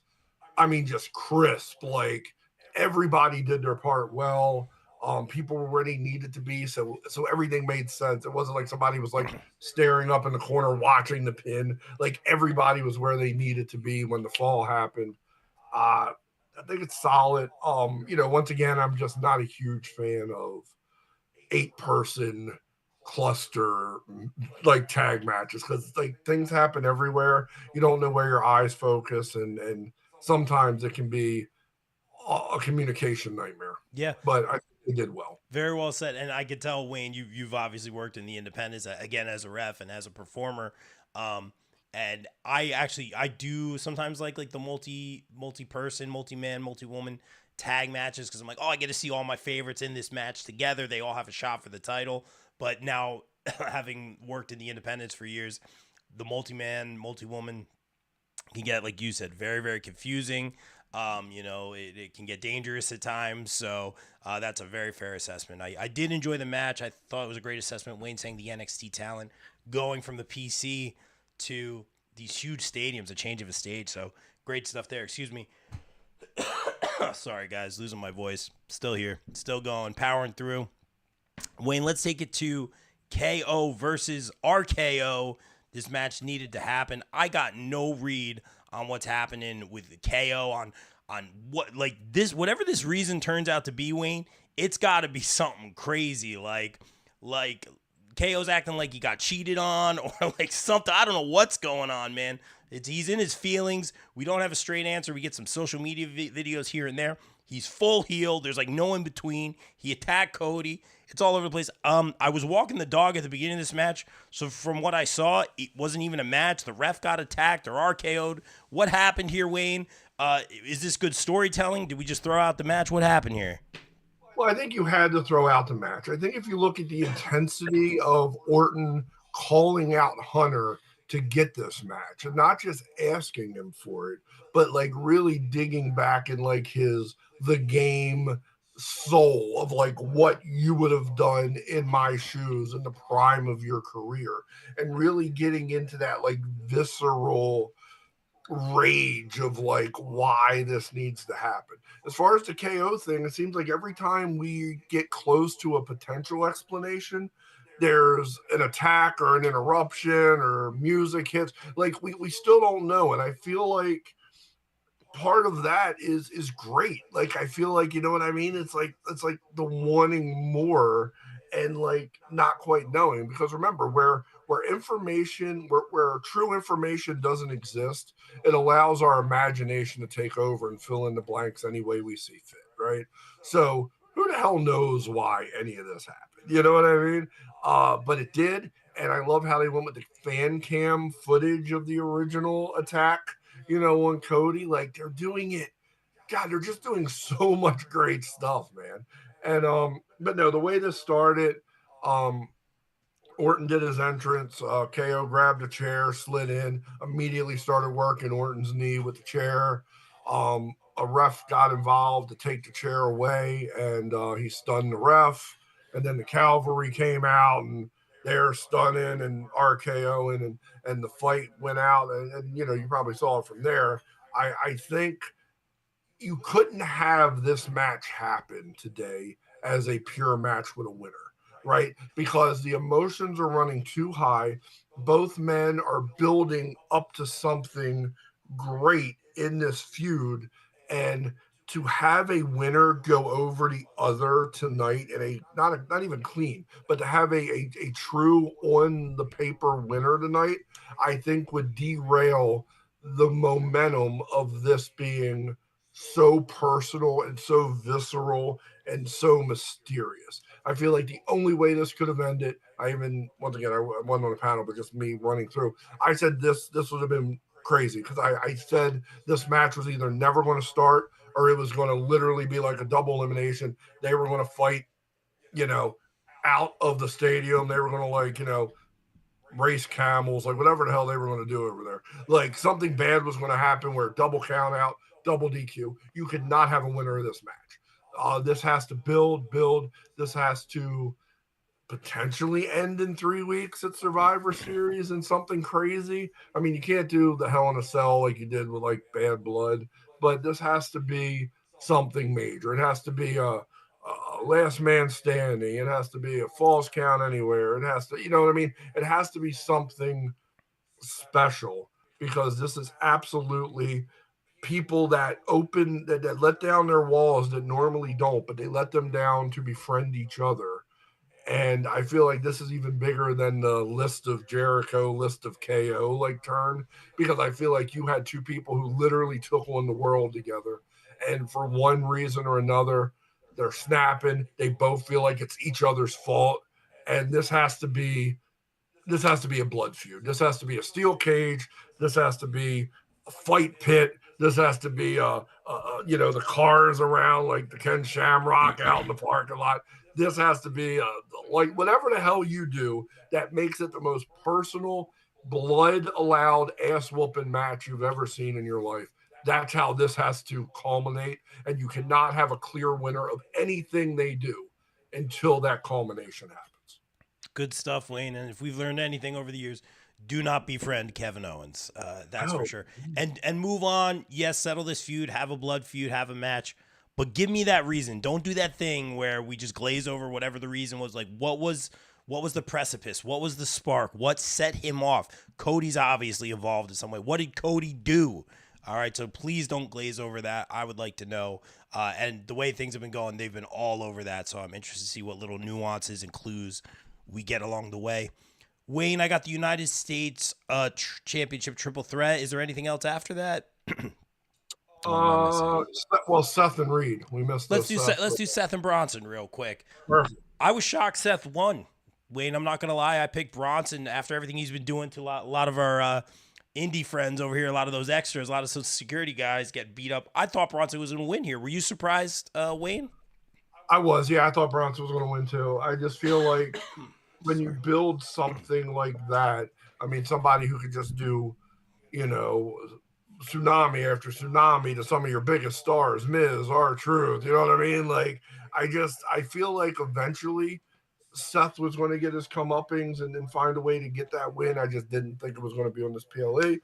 I mean, just crisp. Like everybody did their part well. People were where they needed to be, so everything made sense. It wasn't like somebody was like staring up in the corner watching the pin. Like everybody was where they needed to be when the fall happened. I think it's solid. Once again, I'm just not a huge fan of 8-person cluster like tag matches, because like things happen everywhere. You don't know where your eyes focus, and sometimes it can be a communication nightmare. Yeah, but I think they did well. Very well said. And I could tell, Wayne, you've obviously worked in the independents again as a ref and as a performer. And I do sometimes like the multi-person, multi-man, multi-woman tag matches, because I'm like, oh, I get to see all my favorites in this match together. They all have a shot for the title. But now, having worked in the independents for years, the multi-man, multi-woman can get, like you said, very, very confusing. It can get dangerous at times. So that's a very fair assessment. I did enjoy the match. I thought it was a great assessment. Wayne saying the NXT talent going from the PC to these huge stadiums, a change of a stage. So great stuff there. Excuse me. Sorry, guys, losing my voice. Still here, still going, powering through. Wayne, let's take it to KO versus RKO. This match needed to happen. I got no read on what's happening with the KO on what, like, this, whatever this reason turns out to be, Wayne, it's got to be something crazy. Like KO's acting like he got cheated on, or like something. I don't know what's going on, man. He's in his feelings. We don't have a straight answer. We get some social media videos here and there. He's full heel. There's like no in between. He attacked Cody. It's all over the place. I was walking the dog at the beginning of this match, so from what I saw, it wasn't even a match. The ref got attacked or RKO'd. What happened here, Wayne? Is this good storytelling? Did we just throw out the match? What happened here? Well, I think you had to throw out the match. I think if you look at the intensity of Orton calling out Hunter to get this match and not just asking him for it, but like really digging back in like the game soul of like what you would have done in my shoes in the prime of your career and really getting into that like visceral rage of like why this needs to happen. As far as the KO thing, it seems like every time we get close to a potential explanation, there's an attack or an interruption or music hits. Like we still don't know. And I feel like part of that is great. Like I feel like, you know what I mean? It's like the wanting more and like not quite knowing, because remember where information where true information doesn't exist, it allows our imagination to take over and fill in the blanks any way we see fit, right? So who the hell knows why any of this happened, you know what I mean? But it did. And I love how they went with the fan cam footage of the original attack, you know, on Cody. Like they're doing it. God, they're just doing so much great stuff, man. And but no, the way this started, um, Orton did his entrance. KO grabbed a chair, slid in, immediately started working Orton's knee with the chair. A ref got involved to take the chair away, and he stunned the ref. And then the cavalry came out, and they're stunning and RKOing, and the fight went out. And you know, you probably saw it from there. I think you couldn't have this match happen today as a pure match with a winner, right? Because the emotions are running too high. Both men are building up to something great in this feud. And to have a winner go over the other tonight in a not even clean, but to have a true on the paper winner tonight, I think would derail the momentum of this being so personal and so visceral and so mysterious. I feel like the only way this could have ended, once again, I wasn't on the panel, but just me running through. I said this would have been crazy because I said this match was either never going to start or it was going to literally be like a double elimination. They were going to fight, you know, out of the stadium. They were going to like, you know, race camels, like whatever the hell they were going to do over there. Like something bad was going to happen where double count out, double DQ. You could not have a winner of this match. This has to build. This has to potentially end in 3 weeks at Survivor Series and something crazy. I mean, you can't do the Hell in a Cell like you did with like Bad Blood, but this has to be something major. It has to be a last man standing. It has to be a falls count anywhere. It has to, you know what I mean? It has to be something special because this is absolutely people that let down their walls that normally don't, but they let them down to befriend each other. And I feel like this is even bigger than the list of Jericho, list of KO like turn, because I feel like you had two people who literally took on the world together. And for one reason or another, they're snapping. They both feel like it's each other's fault. And this has to be a blood feud. This has to be a steel cage. This has to be a fight pit. This has to be you know, the cars around like the Ken Shamrock out in the parking lot. This has to be like whatever the hell you do that makes it the most personal, blood allowed ass whooping match you've ever seen in your life. That's how this has to culminate, and you cannot have a clear winner of anything they do until that culmination happens. Good stuff, Wayne. And if we've learned anything over the years, do not befriend Kevin Owens. That's for sure. And move on. Yes, settle this feud. Have a blood feud. Have a match. But give me that reason. Don't do that thing where we just glaze over whatever the reason was. Like, what was the precipice? What was the spark? What set him off? Cody's obviously involved in some way. What did Cody do? All right, so please don't glaze over that. I would like to know. And the way things have been going, they've been all over that. So I'm interested to see what little nuances and clues we get along the way. Wayne, I got the United States Championship triple threat. Is there anything else after that? Who am I missing? Well, Seth and Reed. We missed Let's this. do let's do Seth and Bronson real quick. Perfect. I was shocked Seth won. Wayne, I'm not gonna lie. I picked Bronson after everything he's been doing to a lot of our indie friends over here. A lot of those extras, a lot of social security guys get beat up. I thought Bronson was gonna win here. Were you surprised, Wayne? I was, yeah. I thought Bronson was going to win too. I just feel like when you build something like that, I mean, somebody who could just do, you know, tsunami after tsunami to some of your biggest stars, Miz, R-Truth, you know what I mean? Like, I feel like eventually Seth was going to get his comeuppings and then find a way to get that win. I just didn't think it was going to be on this PLE.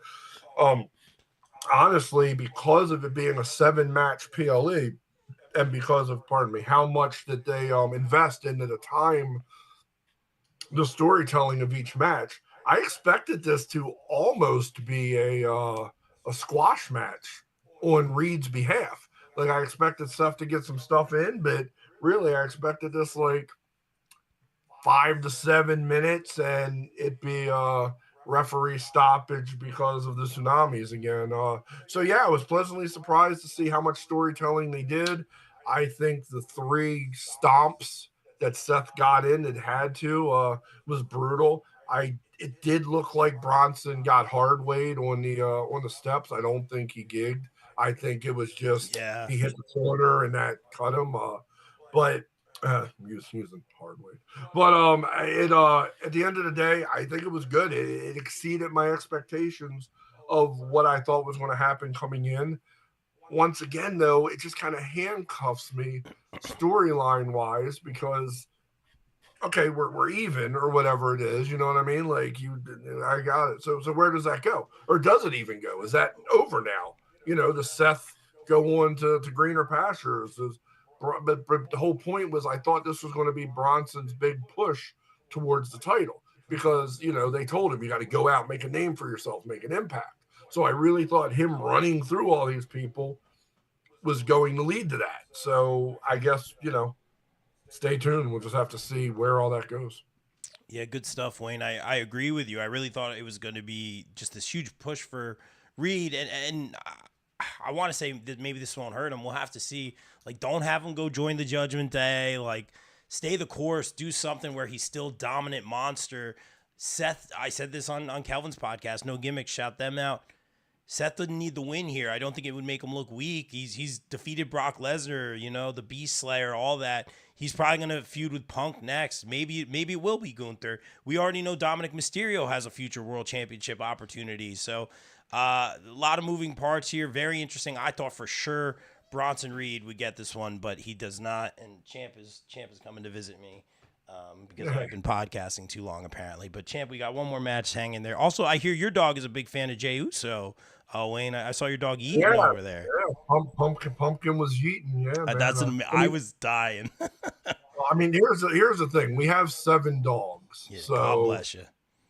Honestly, because of it being a 7-match PLE, and because of, pardon me, how much that they invest into the time, the storytelling of each match, I expected this to almost be a squash match on Reed's behalf. Like, I expected Seth to get some stuff in, but really I expected this like 5 to 7 minutes and it be a referee stoppage because of the tsunamis again. So yeah, I was pleasantly surprised to see how much storytelling they did. I think the 3 stomps that Seth got in and had to was brutal. It did look like Bronson got hard weighed on the steps. I don't think he gigged. I think it was just he hit the corner and that cut him. But using hard weight. But at the end of the day, I think it was good. It exceeded my expectations of what I thought was going to happen coming in. Once again, though, it just kind of handcuffs me storyline wise because okay, we're even or whatever it is, you know what I mean? Like I got it. So where does that go? Or does it even go? Is that over now? You know, does Seth go on to greener pastures? But the whole point was I thought this was going to be Bronson's big push towards the title because, you know, they told him you got to go out, make a name for yourself, make an impact. So I really thought him running through all these people was going to lead to that. So I guess, you know, stay tuned. We'll just have to see where all that goes. Yeah, good stuff, Wayne. I agree with you. I really thought it was going to be just this huge push for Reed, and I want to say that maybe this won't hurt him. We'll have to see. Like, don't have him go join the Judgment Day. Like, stay the course. Do something where he's still dominant monster. Seth, I said this on Calvin's podcast. No gimmicks. Shout them out. Seth doesn't need the win here. I don't think it would make him look weak. He's defeated Brock Lesnar, you know, the Beast Slayer, all that. He's probably going to feud with Punk next. Maybe it will be Gunther. We already know Dominic Mysterio has a future world championship opportunity. So a lot of moving parts here. Very interesting. I thought for sure Bronson Reed would get this one, but he does not. And Champ is coming to visit me. Because I've been podcasting too long, apparently. But, Champ, we got one more match hanging there. Also, I hear your dog is a big fan of Jey Uso. Wayne, I saw your dog eating over there. Yeah, Pumpkin was eating. Yeah, I was dying. I mean, here's the thing. We have 7 dogs. Yeah, so God bless you.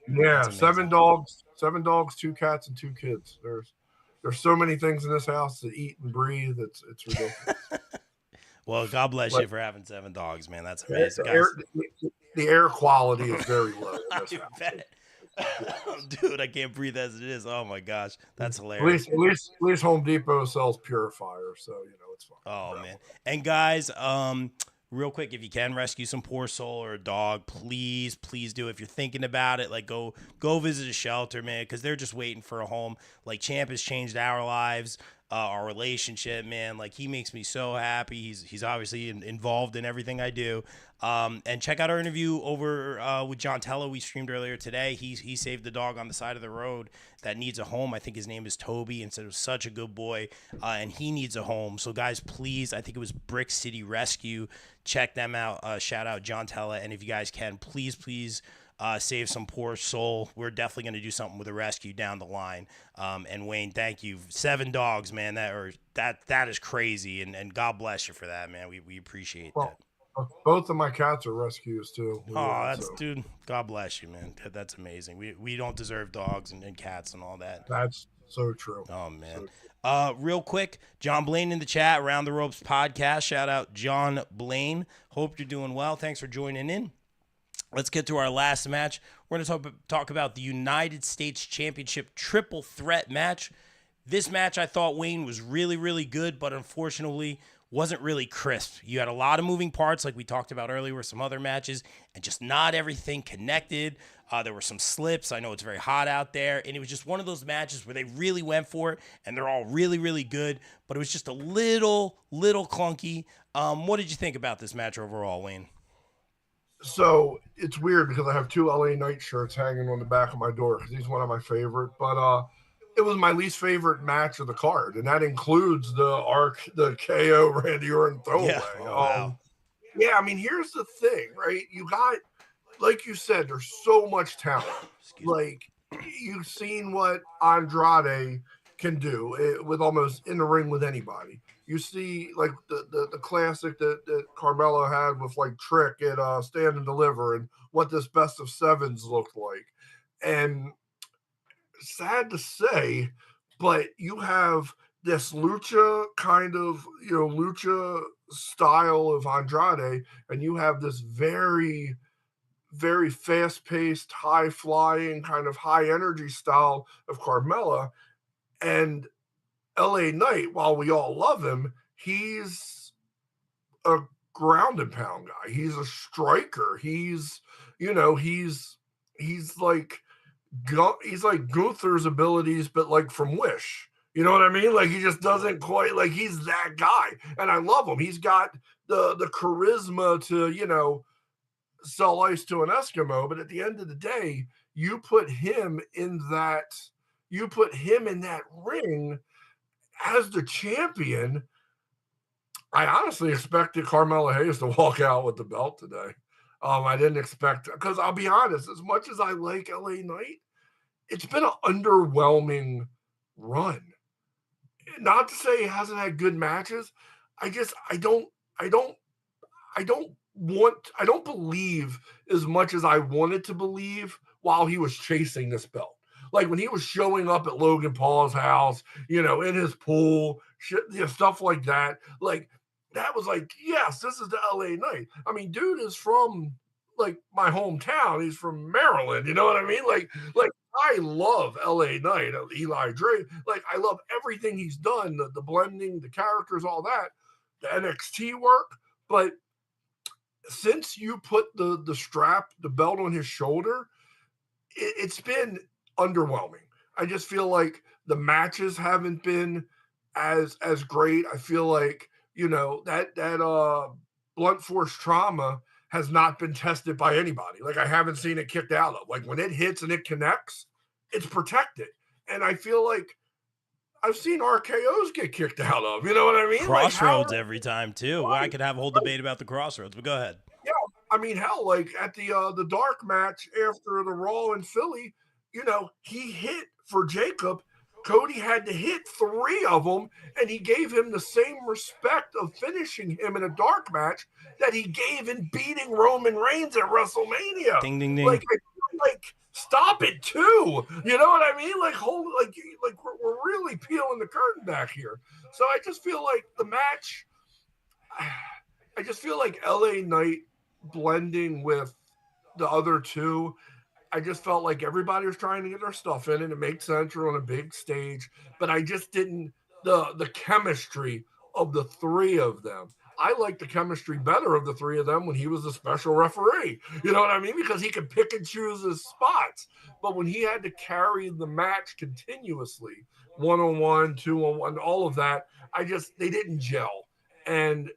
Yeah, 7 dogs, 2 cats, and 2 kids. There's so many things in this house that eat and breathe. It's ridiculous. Well, God bless you for having 7 dogs, man. That's amazing. The air quality is very low in this house. Bet. Dude, I can't breathe as it is. Oh my gosh, that's hilarious. At least Home Depot sells purifiers, so you know it's fine. Oh man, and guys, real quick, if you can rescue some poor soul or a dog, please do. If you're thinking about it, like go visit a shelter, man, because they're just waiting for a home. Like Champ has changed our lives. Our relationship, man, like he makes me so happy. He's obviously involved in everything I do. And check out our interview over with John Tello we streamed earlier today. He saved the dog on the side of the road that needs a home. I think his name is Toby, and said it was such a good boy, and he needs a home. So guys, please, I think it was Brick City Rescue. Check them out. Shout out John Tello, and if you guys can, please. Save some poor soul. We're definitely going to do something with a rescue down the line. And Wayne, thank you. 7 dogs, man. That is crazy. And God bless you for that, man. We appreciate that. Both of my cats are rescues too. Dude. God bless you, man. That's amazing. We don't deserve dogs and cats and all that. That's so true. Oh man. Real quick, John Blaine in the chat, Round the Ropes podcast. Shout out John Blaine. Hope you're doing well. Thanks for joining in. Let's get to our last match. We're going to talk about the United States Championship triple threat match. This match, I thought, Wayne, was really, really good, but unfortunately wasn't really crisp. You had a lot of moving parts, like we talked about earlier with some other matches, and just not everything connected. There were some slips. I know it's very hot out there, and it was just one of those matches where they really went for it, and they're all really, really good, but it was just a little clunky. What did you think about this match overall, Wayne? So it's weird because I have two LA Knight shirts hanging on the back of my door because he's one of my favorite. But it was my least favorite match of the card, and that includes the KO Randy Orton throwaway. Yeah. Oh, wow. Yeah, I mean, here's the thing, right? You got, like you said, there's so much talent. Like, you've seen what Andrade can do with almost in the ring with anybody. You see, like, the classic that Carmelo had with, like, Trick at Stand and Deliver and what this best of sevens looked like. And sad to say, but you have this lucha kind of, lucha style of Andrade, and you have this very, very fast paced, high flying, kind of high energy style of Carmella. And LA Knight, while we all love him, he's a ground and pound guy. He's a striker. He's like Gunther's abilities, but like from Wish. You know what I mean? Like he just doesn't quite like he's that guy, and I love him. He's got the charisma to sell ice to an Eskimo, but at the end of the day, you put him in that ring as the champion. I honestly expected Carmelo Hayes to walk out with the belt today. I didn't expect, because I'll be honest, as much as I like LA Knight, it's been an underwhelming run. Not to say he hasn't had good matches. I don't believe as much as I wanted to believe while he was chasing this belt. Like when he was showing up at Logan Paul's house, in his pool, shit, stuff like that. Like that was like, yes, this is the LA Knight. I mean, dude is from like my hometown. He's from Maryland. You know what I mean? Like I love LA Knight, Eli Drake. Like I love everything he's done, the blending, the characters, all that, the NXT work. But since you put the strap, the belt on his shoulder, it's been underwhelming. I just feel like the matches haven't been as great. I feel like that blunt force trauma has not been tested by anybody. Like I haven't seen it kicked out of. Like when it hits and it connects, it's protected. And I feel like I've seen RKOs get kicked out of. You know what I mean? Crossroads like every time too. Well, I could have a whole debate about the Crossroads, but go ahead. Yeah, I mean, hell, like at the dark match after the Raw in Philly, he hit for Jacob. Cody had to hit 3 of them, and he gave him the same respect of finishing him in a dark match that he gave in beating Roman Reigns at WrestleMania. Ding, ding, ding. Like stop it too. You know what I mean? Like we're really peeling the curtain back here. So I just feel like the match. I just feel like LA Knight blending with the other two. I just felt like everybody was trying to get their stuff in, and it makes sense. You're on a big stage, but I just didn't the chemistry of the 3 of them. I like the chemistry better of the 3 of them when he was a special referee. You know what I mean? Because he could pick and choose his spots. But when he had to carry the match continuously, 1-on-1, 2-on-1, all of that, they didn't gel. And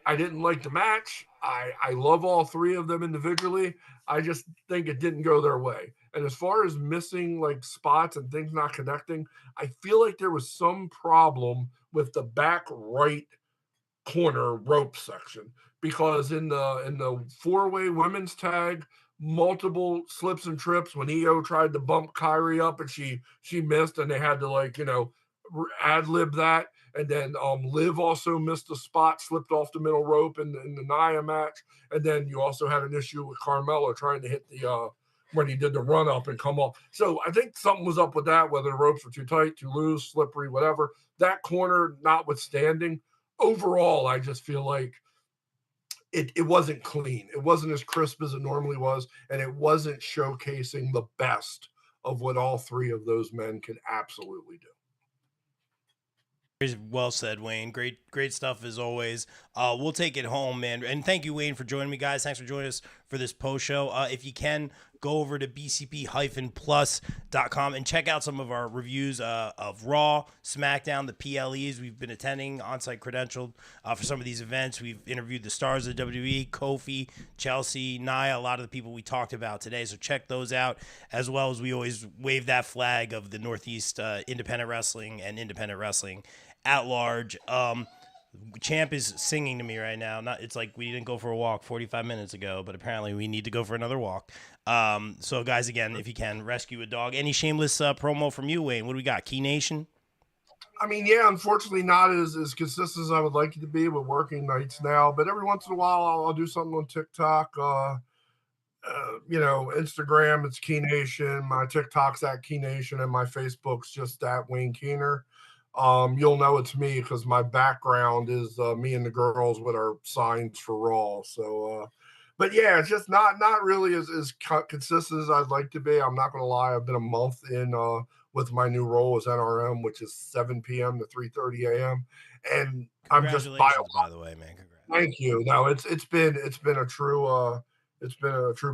I didn't like the match. I love all 3 of them individually. I just think it didn't go their way. And as far as missing like spots and things not connecting, I feel like there was some problem with the back right corner rope section, because in the 4-way women's tag, multiple slips and trips when EO tried to bump Kyrie up and she missed, and they had to ad-lib that. And then Liv also missed a spot, slipped off the middle rope in the Nia match. And then you also had an issue with Carmella trying to hit the when he did the run up and come off. So I think something was up with that, whether the ropes were too tight, too loose, slippery, whatever. That corner notwithstanding, overall, I just feel like it wasn't clean. It wasn't as crisp as it normally was, and it wasn't showcasing the best of what all 3 of those men can absolutely do. Well said, Wayne. Great stuff as always. We'll take it home, man. And thank you, Wayne, for joining me, guys. Thanks for joining us for this post show. If you can, go over to bcp-plus.com and check out some of our reviews of Raw, SmackDown, the PLEs. We've been attending on-site credentialed for some of these events. We've interviewed the stars of the WWE, Kofi, Chelsea, Nia, a lot of the people we talked about today. So check those out, as well as we always wave that flag of the Northeast independent wrestling and independent wrestling at large. Champ is singing to me right now. It's like we didn't go for a walk 45 minutes ago, but apparently we need to go for another walk. So guys, again, if you can, rescue a dog. Any shameless promo from you, Wayne? What do we got? Key Nation? I mean, yeah, unfortunately not as consistent as I would like it to be with working nights now, but every once in a while I'll do something on TikTok. Instagram, it's Key Nation. My TikTok's at Key Nation, and my Facebook's just at Wayne Keehner. You'll know it's me because my background is me and the girls with our signs for Raw. So, but yeah, it's just not really as consistent as I'd like to be. I'm not going to lie. I've been a month in with my new role as NRM, which is 7 p.m. to 3:30 a.m. And I'm just by the way, man. Congrats. Thank you. No, it's been a true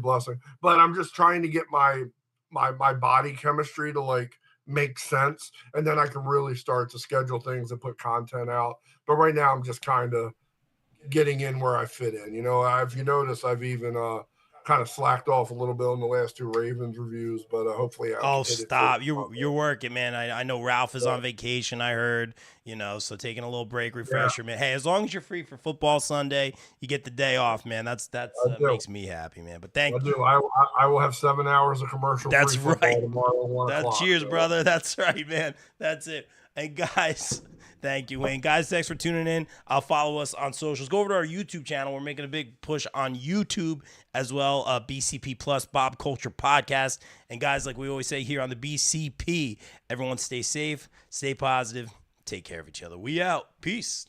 blessing. But I'm just trying to get my body chemistry to like make sense, and then I can really start to schedule things and put content out. But right now I'm just kind of getting in where I fit in. If you notice, I've even kind of slacked off a little bit on the last two Ravens reviews, but hopefully stop. You're working, man. I know Ralph is on vacation, I heard, so taking a little break, refresher, man. Hey, as long as you're free for football Sunday, you get the day off, man. That's makes me happy, man. But thank you. I will have 7 hours of commercial. That's right. Tomorrow, cheers, brother. That's right, man. That's it. And guys, thank you, Wayne. Guys, thanks for tuning in. Follow us on socials. Go over to our YouTube channel. We're making a big push on YouTube as well. BCP Plus Bob Culture Podcast. And guys, like we always say here on the BCP, everyone stay safe, stay positive, take care of each other. We out. Peace.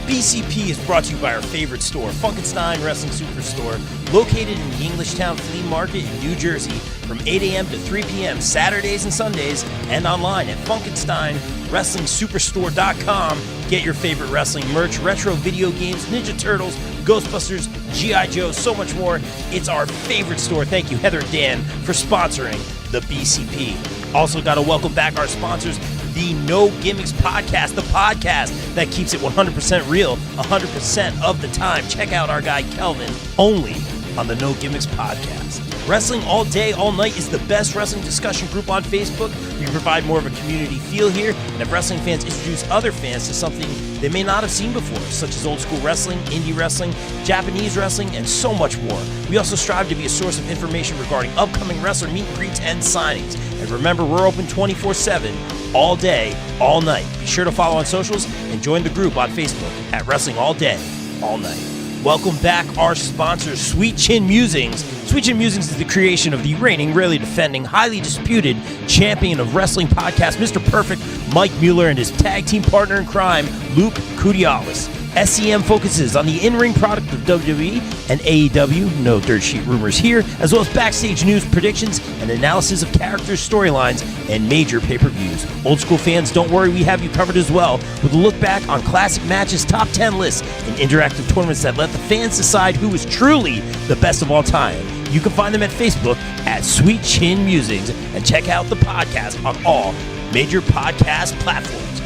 BCP is brought to you by our favorite store, Funkenstein Wrestling Superstore, located in the Englishtown Flea Market in New Jersey from 8 a.m. to 3 p.m. Saturdays and Sundays, and online at FunkensteinWrestlingSuperstore.com. Get your favorite wrestling merch, retro video games, Ninja Turtles, Ghostbusters, G.I. Joe, so much more. It's our favorite store. Thank you, Heather and Dan, for sponsoring the BCP. Also got to welcome back our sponsors, the No Gimmicks Podcast, the podcast that keeps it 100% real 100% of the time. Check out our guy Kelvin, only on the No Gimmicks Podcast. Wrestling All Day, All Night is the best wrestling discussion group on Facebook. We provide more of a community feel here, and have wrestling fans introduce other fans to something they may not have seen before, such as old school wrestling, indie wrestling, Japanese wrestling, and so much more. We also strive to be a source of information regarding upcoming wrestler meet and greets and signings. And remember, we're open 24/7, all day, all night. Be sure to follow on socials and join the group on Facebook at Wrestling All Day, All Night. Welcome back our sponsor, Sweet Chin Musings. Sweet Chin Musings is the creation of the reigning, rarely defending, highly disputed champion of wrestling podcast, Mr. Perfect, Mike Mueller, and his tag team partner in crime, Luke Kudialis. SCM focuses on the in-ring product of WWE and AEW, no dirt sheet rumors here, as well as backstage news, predictions, and analysis of characters, storylines, and major pay-per-views. Old school fans, don't worry, we have you covered as well, with a look back on classic matches, top 10 lists, and interactive tournaments that let the fans decide who is truly the best of all time. You can find them at Facebook at Sweet Chin Musings, and check out the podcast on all major podcast platforms.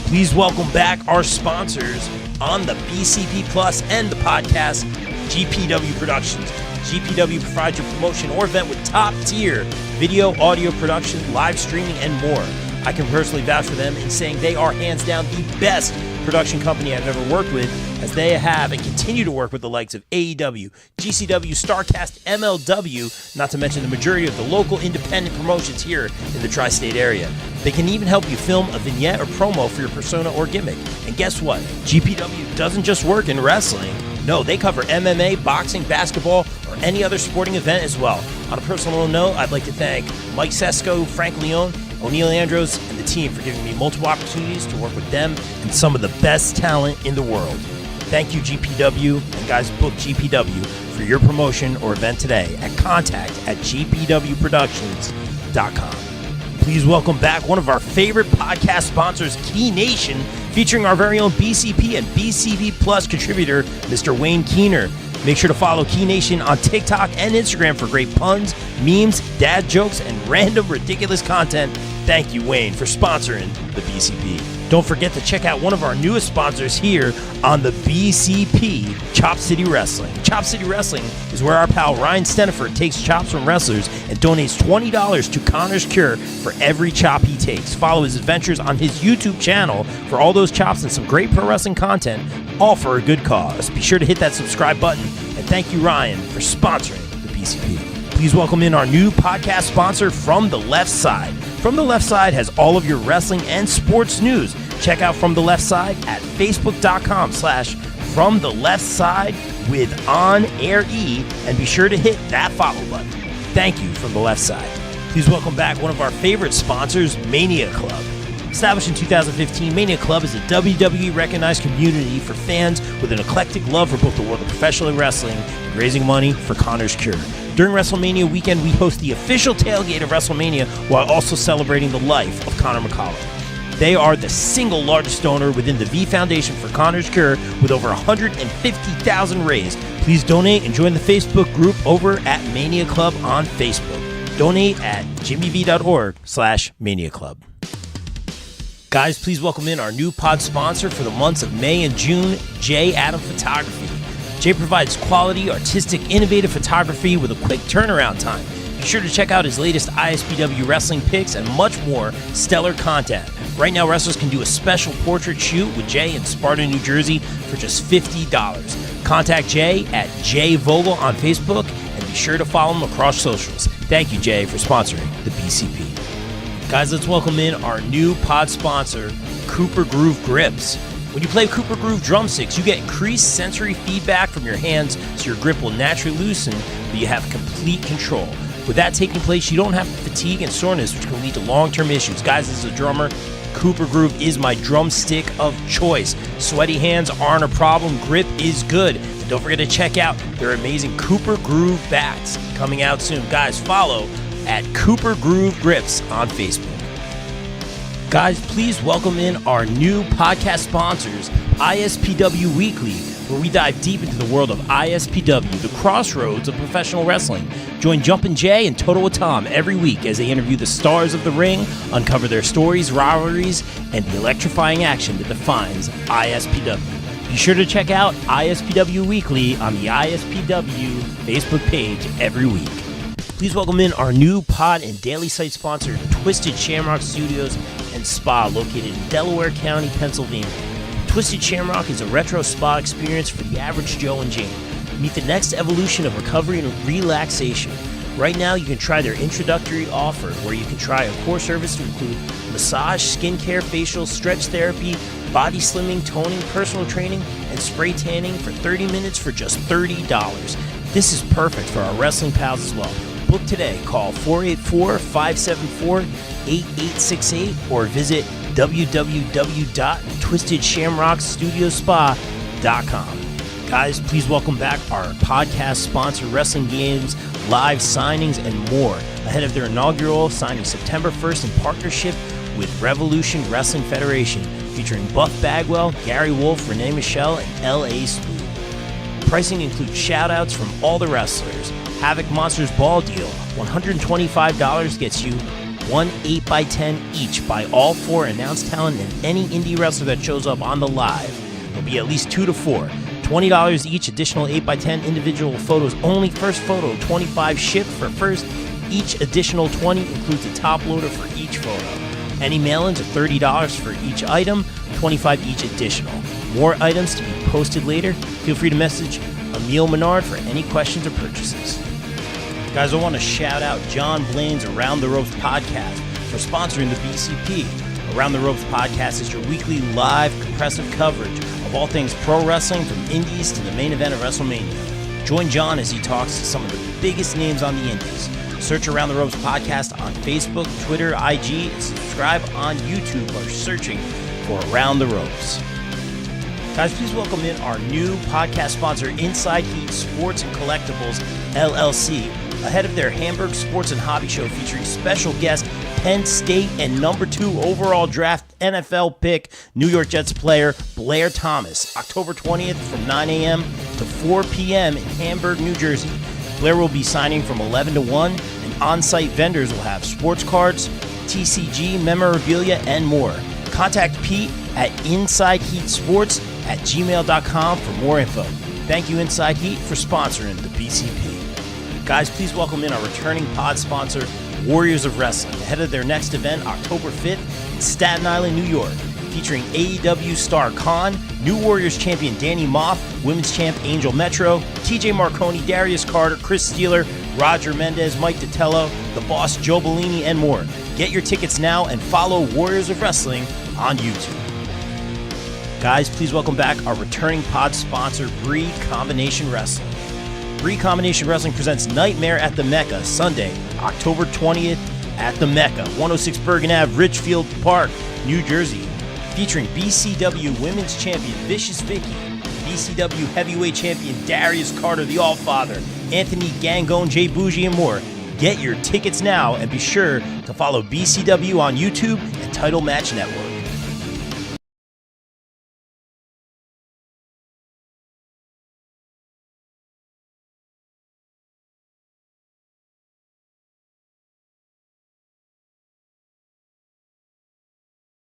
Please welcome back our sponsors on the BCP Plus and the podcast, GPW Productions. GPW provides your promotion or event with top-tier video, audio production, live streaming, and more. I can personally vouch for them in saying they are hands down the best production company I've ever worked with, as they have and continue to work with the likes of AEW, GCW, StarCast, MLW, not to mention the majority of the local independent promotions here in the tri-state area. They can even help you film a vignette or promo for your persona or gimmick. And guess what? GPW doesn't just work in wrestling. No, they cover MMA, boxing, basketball, or any other sporting event as well. On a personal note, I'd like to thank Mike Sesko, Frank León, Oneil Andrews, and the team for giving me multiple opportunities to work with them and some of the best talent in the world. Thank you, GPW, and guys, book GPW for your promotion or event today at contact@gpwproductions.com. facebook.com. Please welcome back one of our favorite podcast sponsors, Key Nation, featuring our very own BCP and BCB Plus contributor, Mr. Wayne Keehner. Make sure to follow Key Nation on TikTok and Instagram for great puns, memes, dad jokes, and random ridiculous content. Thank you, Wayne, for sponsoring the BCP. Don't forget to check out one of our newest sponsors here on the BCP, Chop City Wrestling. Chop City Wrestling is where our pal Ryan Steniford takes chops from wrestlers and donates $20 to Connor's Cure for every chop he takes. Follow his adventures on his YouTube channel for all those chops and some great pro wrestling content, all for a good cause. Be sure to hit that subscribe button, and thank you, Ryan, for sponsoring the BCP. Please welcome in our new podcast sponsor, From the Left Side. From the Left Side has all of your wrestling and sports news. Check out From the Left Side at facebook.com/From the Left Side with On Air E, and be sure to hit that follow button. Thank you, From the Left Side. Please welcome back one of our favorite sponsors, Mania Club. Established in 2015, Mania Club is a WWE-recognized community for fans with an eclectic love for both the world of professional wrestling and raising money for Connor's Cure. During WrestleMania weekend, we host the official tailgate of WrestleMania while also celebrating the life of Connor McCollum. They are the single largest donor within the V Foundation for Connor's Cure with over 150,000 raised. Please donate and join the Facebook group over at Mania Club on Facebook. Donate at jimmyv.org/Mania Club. Guys, please welcome in our new pod sponsor for the months of May and June, J. Adam Photography. Jay provides quality, artistic, innovative photography with a quick turnaround time. Be sure to check out his latest ISPW wrestling pics and much more stellar content. Right now, wrestlers can do a special portrait shoot with Jay in Sparta, New Jersey for just $50. Contact Jay at jvogel on Facebook and be sure to follow him across socials. Thank you, Jay, for sponsoring the BCP. Guys, let's welcome in our new pod sponsor, Cooper Groove Grips. When you play Cooper Groove drumsticks, you get increased sensory feedback from your hands, so your grip will naturally loosen, but you have complete control. With that taking place, you don't have fatigue and soreness, which can lead to long-term issues. Guys, as a drummer, Cooper Groove is my drumstick of choice. Sweaty hands aren't a problem. Grip is good. And don't forget to check out their amazing Cooper Groove bats coming out soon. Guys, follow at Cooper Groove Grips on Facebook. Guys, please welcome in our new podcast sponsors, ISPW Weekly, where we dive deep into the world of ISPW, the crossroads of professional wrestling. Join Jumpin' Jay and Total with Tom every week as they interview the stars of the ring, uncover their stories, rivalries, and the electrifying action that defines ISPW. Be sure to check out ISPW Weekly on the ISPW Facebook page every week. Please welcome in our new pod and daily site sponsor, Twisted Shamrock Studios and Spa, located in Delaware County, Pennsylvania. Twisted Shamrock is a retro spa experience for the average Joe and Jane. Meet the next evolution of recovery and relaxation. Right now, you can try their introductory offer, where you can try a core service to include massage, skincare, facial, stretch therapy, body slimming, toning, personal training, and spray tanning for 30 minutes for just $30. This is perfect for our wrestling pals as well. Book today. Call 484-574-8868 or visit www.twistedshamrockstudiospa.com. Guys, please welcome back our podcast sponsor, Wrestling Games, live signings, and more ahead of their inaugural signing September 1st in partnership with Revolution Wrestling Federation, featuring Buff Bagwell, Gary Wolf, Renee Michelle, and L.A. Smooth. Pricing includes shout-outs from all the wrestlers. Havoc Monsters Ball Deal, $125 gets you one 8x10 each by all four announced talent and any indie wrestler that shows up on the live. There'll be at least 2 to 4. $20 each, additional 8x10 individual photos only. First photo, 25 shipped for first. Each additional 20 includes a top loader for each photo. Any mail-ins are $30 for each item, 25 each additional. More items to be posted later. Feel free to message Emil Menard for any questions or purchases. Guys, I want to shout out John Blaine's Around the Ropes podcast for sponsoring the BCP. Around the Ropes podcast is your weekly live compressive coverage of all things pro wrestling, from indies to the main event of WrestleMania. Join John as he talks to some of the biggest names on the indies. Search Around the Ropes podcast on Facebook, Twitter, IG, and subscribe on YouTube by searching for Around the Ropes. Guys, please welcome in our new podcast sponsor, Inside Heat Sports and Collectibles, LLC, ahead of their Hamburg Sports and Hobby Show featuring special guest Penn State and number 2 overall draft NFL pick New York Jets player Blair Thomas, October 20th from 9 a.m. to 4 p.m. in Hamburg, New Jersey. Blair will be signing from 11 to 1, and on-site vendors will have sports cards, TCG, memorabilia, and more. Contact Pete at InsideHeatSports@gmail.com for more info. Thank you, Inside Heat, for sponsoring the BCP. Guys, please welcome in our returning pod sponsor, Warriors of Wrestling, ahead of their next event October 5th in Staten Island, New York, featuring AEW star Khan, New Warriors champion Danny Moff, Women's champ Angel Metro, TJ Marconi, Darius Carter, Chris Steeler, Roger Mendez, Mike Ditello, The Boss Joe Bellini, and more. Get your tickets now and follow Warriors of Wrestling on YouTube. Guys, please welcome back our returning pod sponsor, Bree Combination Wrestling. Bree Combination Wrestling presents Nightmare at the Mecca, Sunday, October 20th at the Mecca, 106 Bergen Ave, Richfield Park, New Jersey, featuring BCW Women's Champion Vicious Vicky, BCW Heavyweight Champion Darius Carter, the Allfather, Anthony Gangone, Jay Bougie, and more. Get your tickets now and be sure to follow BCW on YouTube and Title Match Network.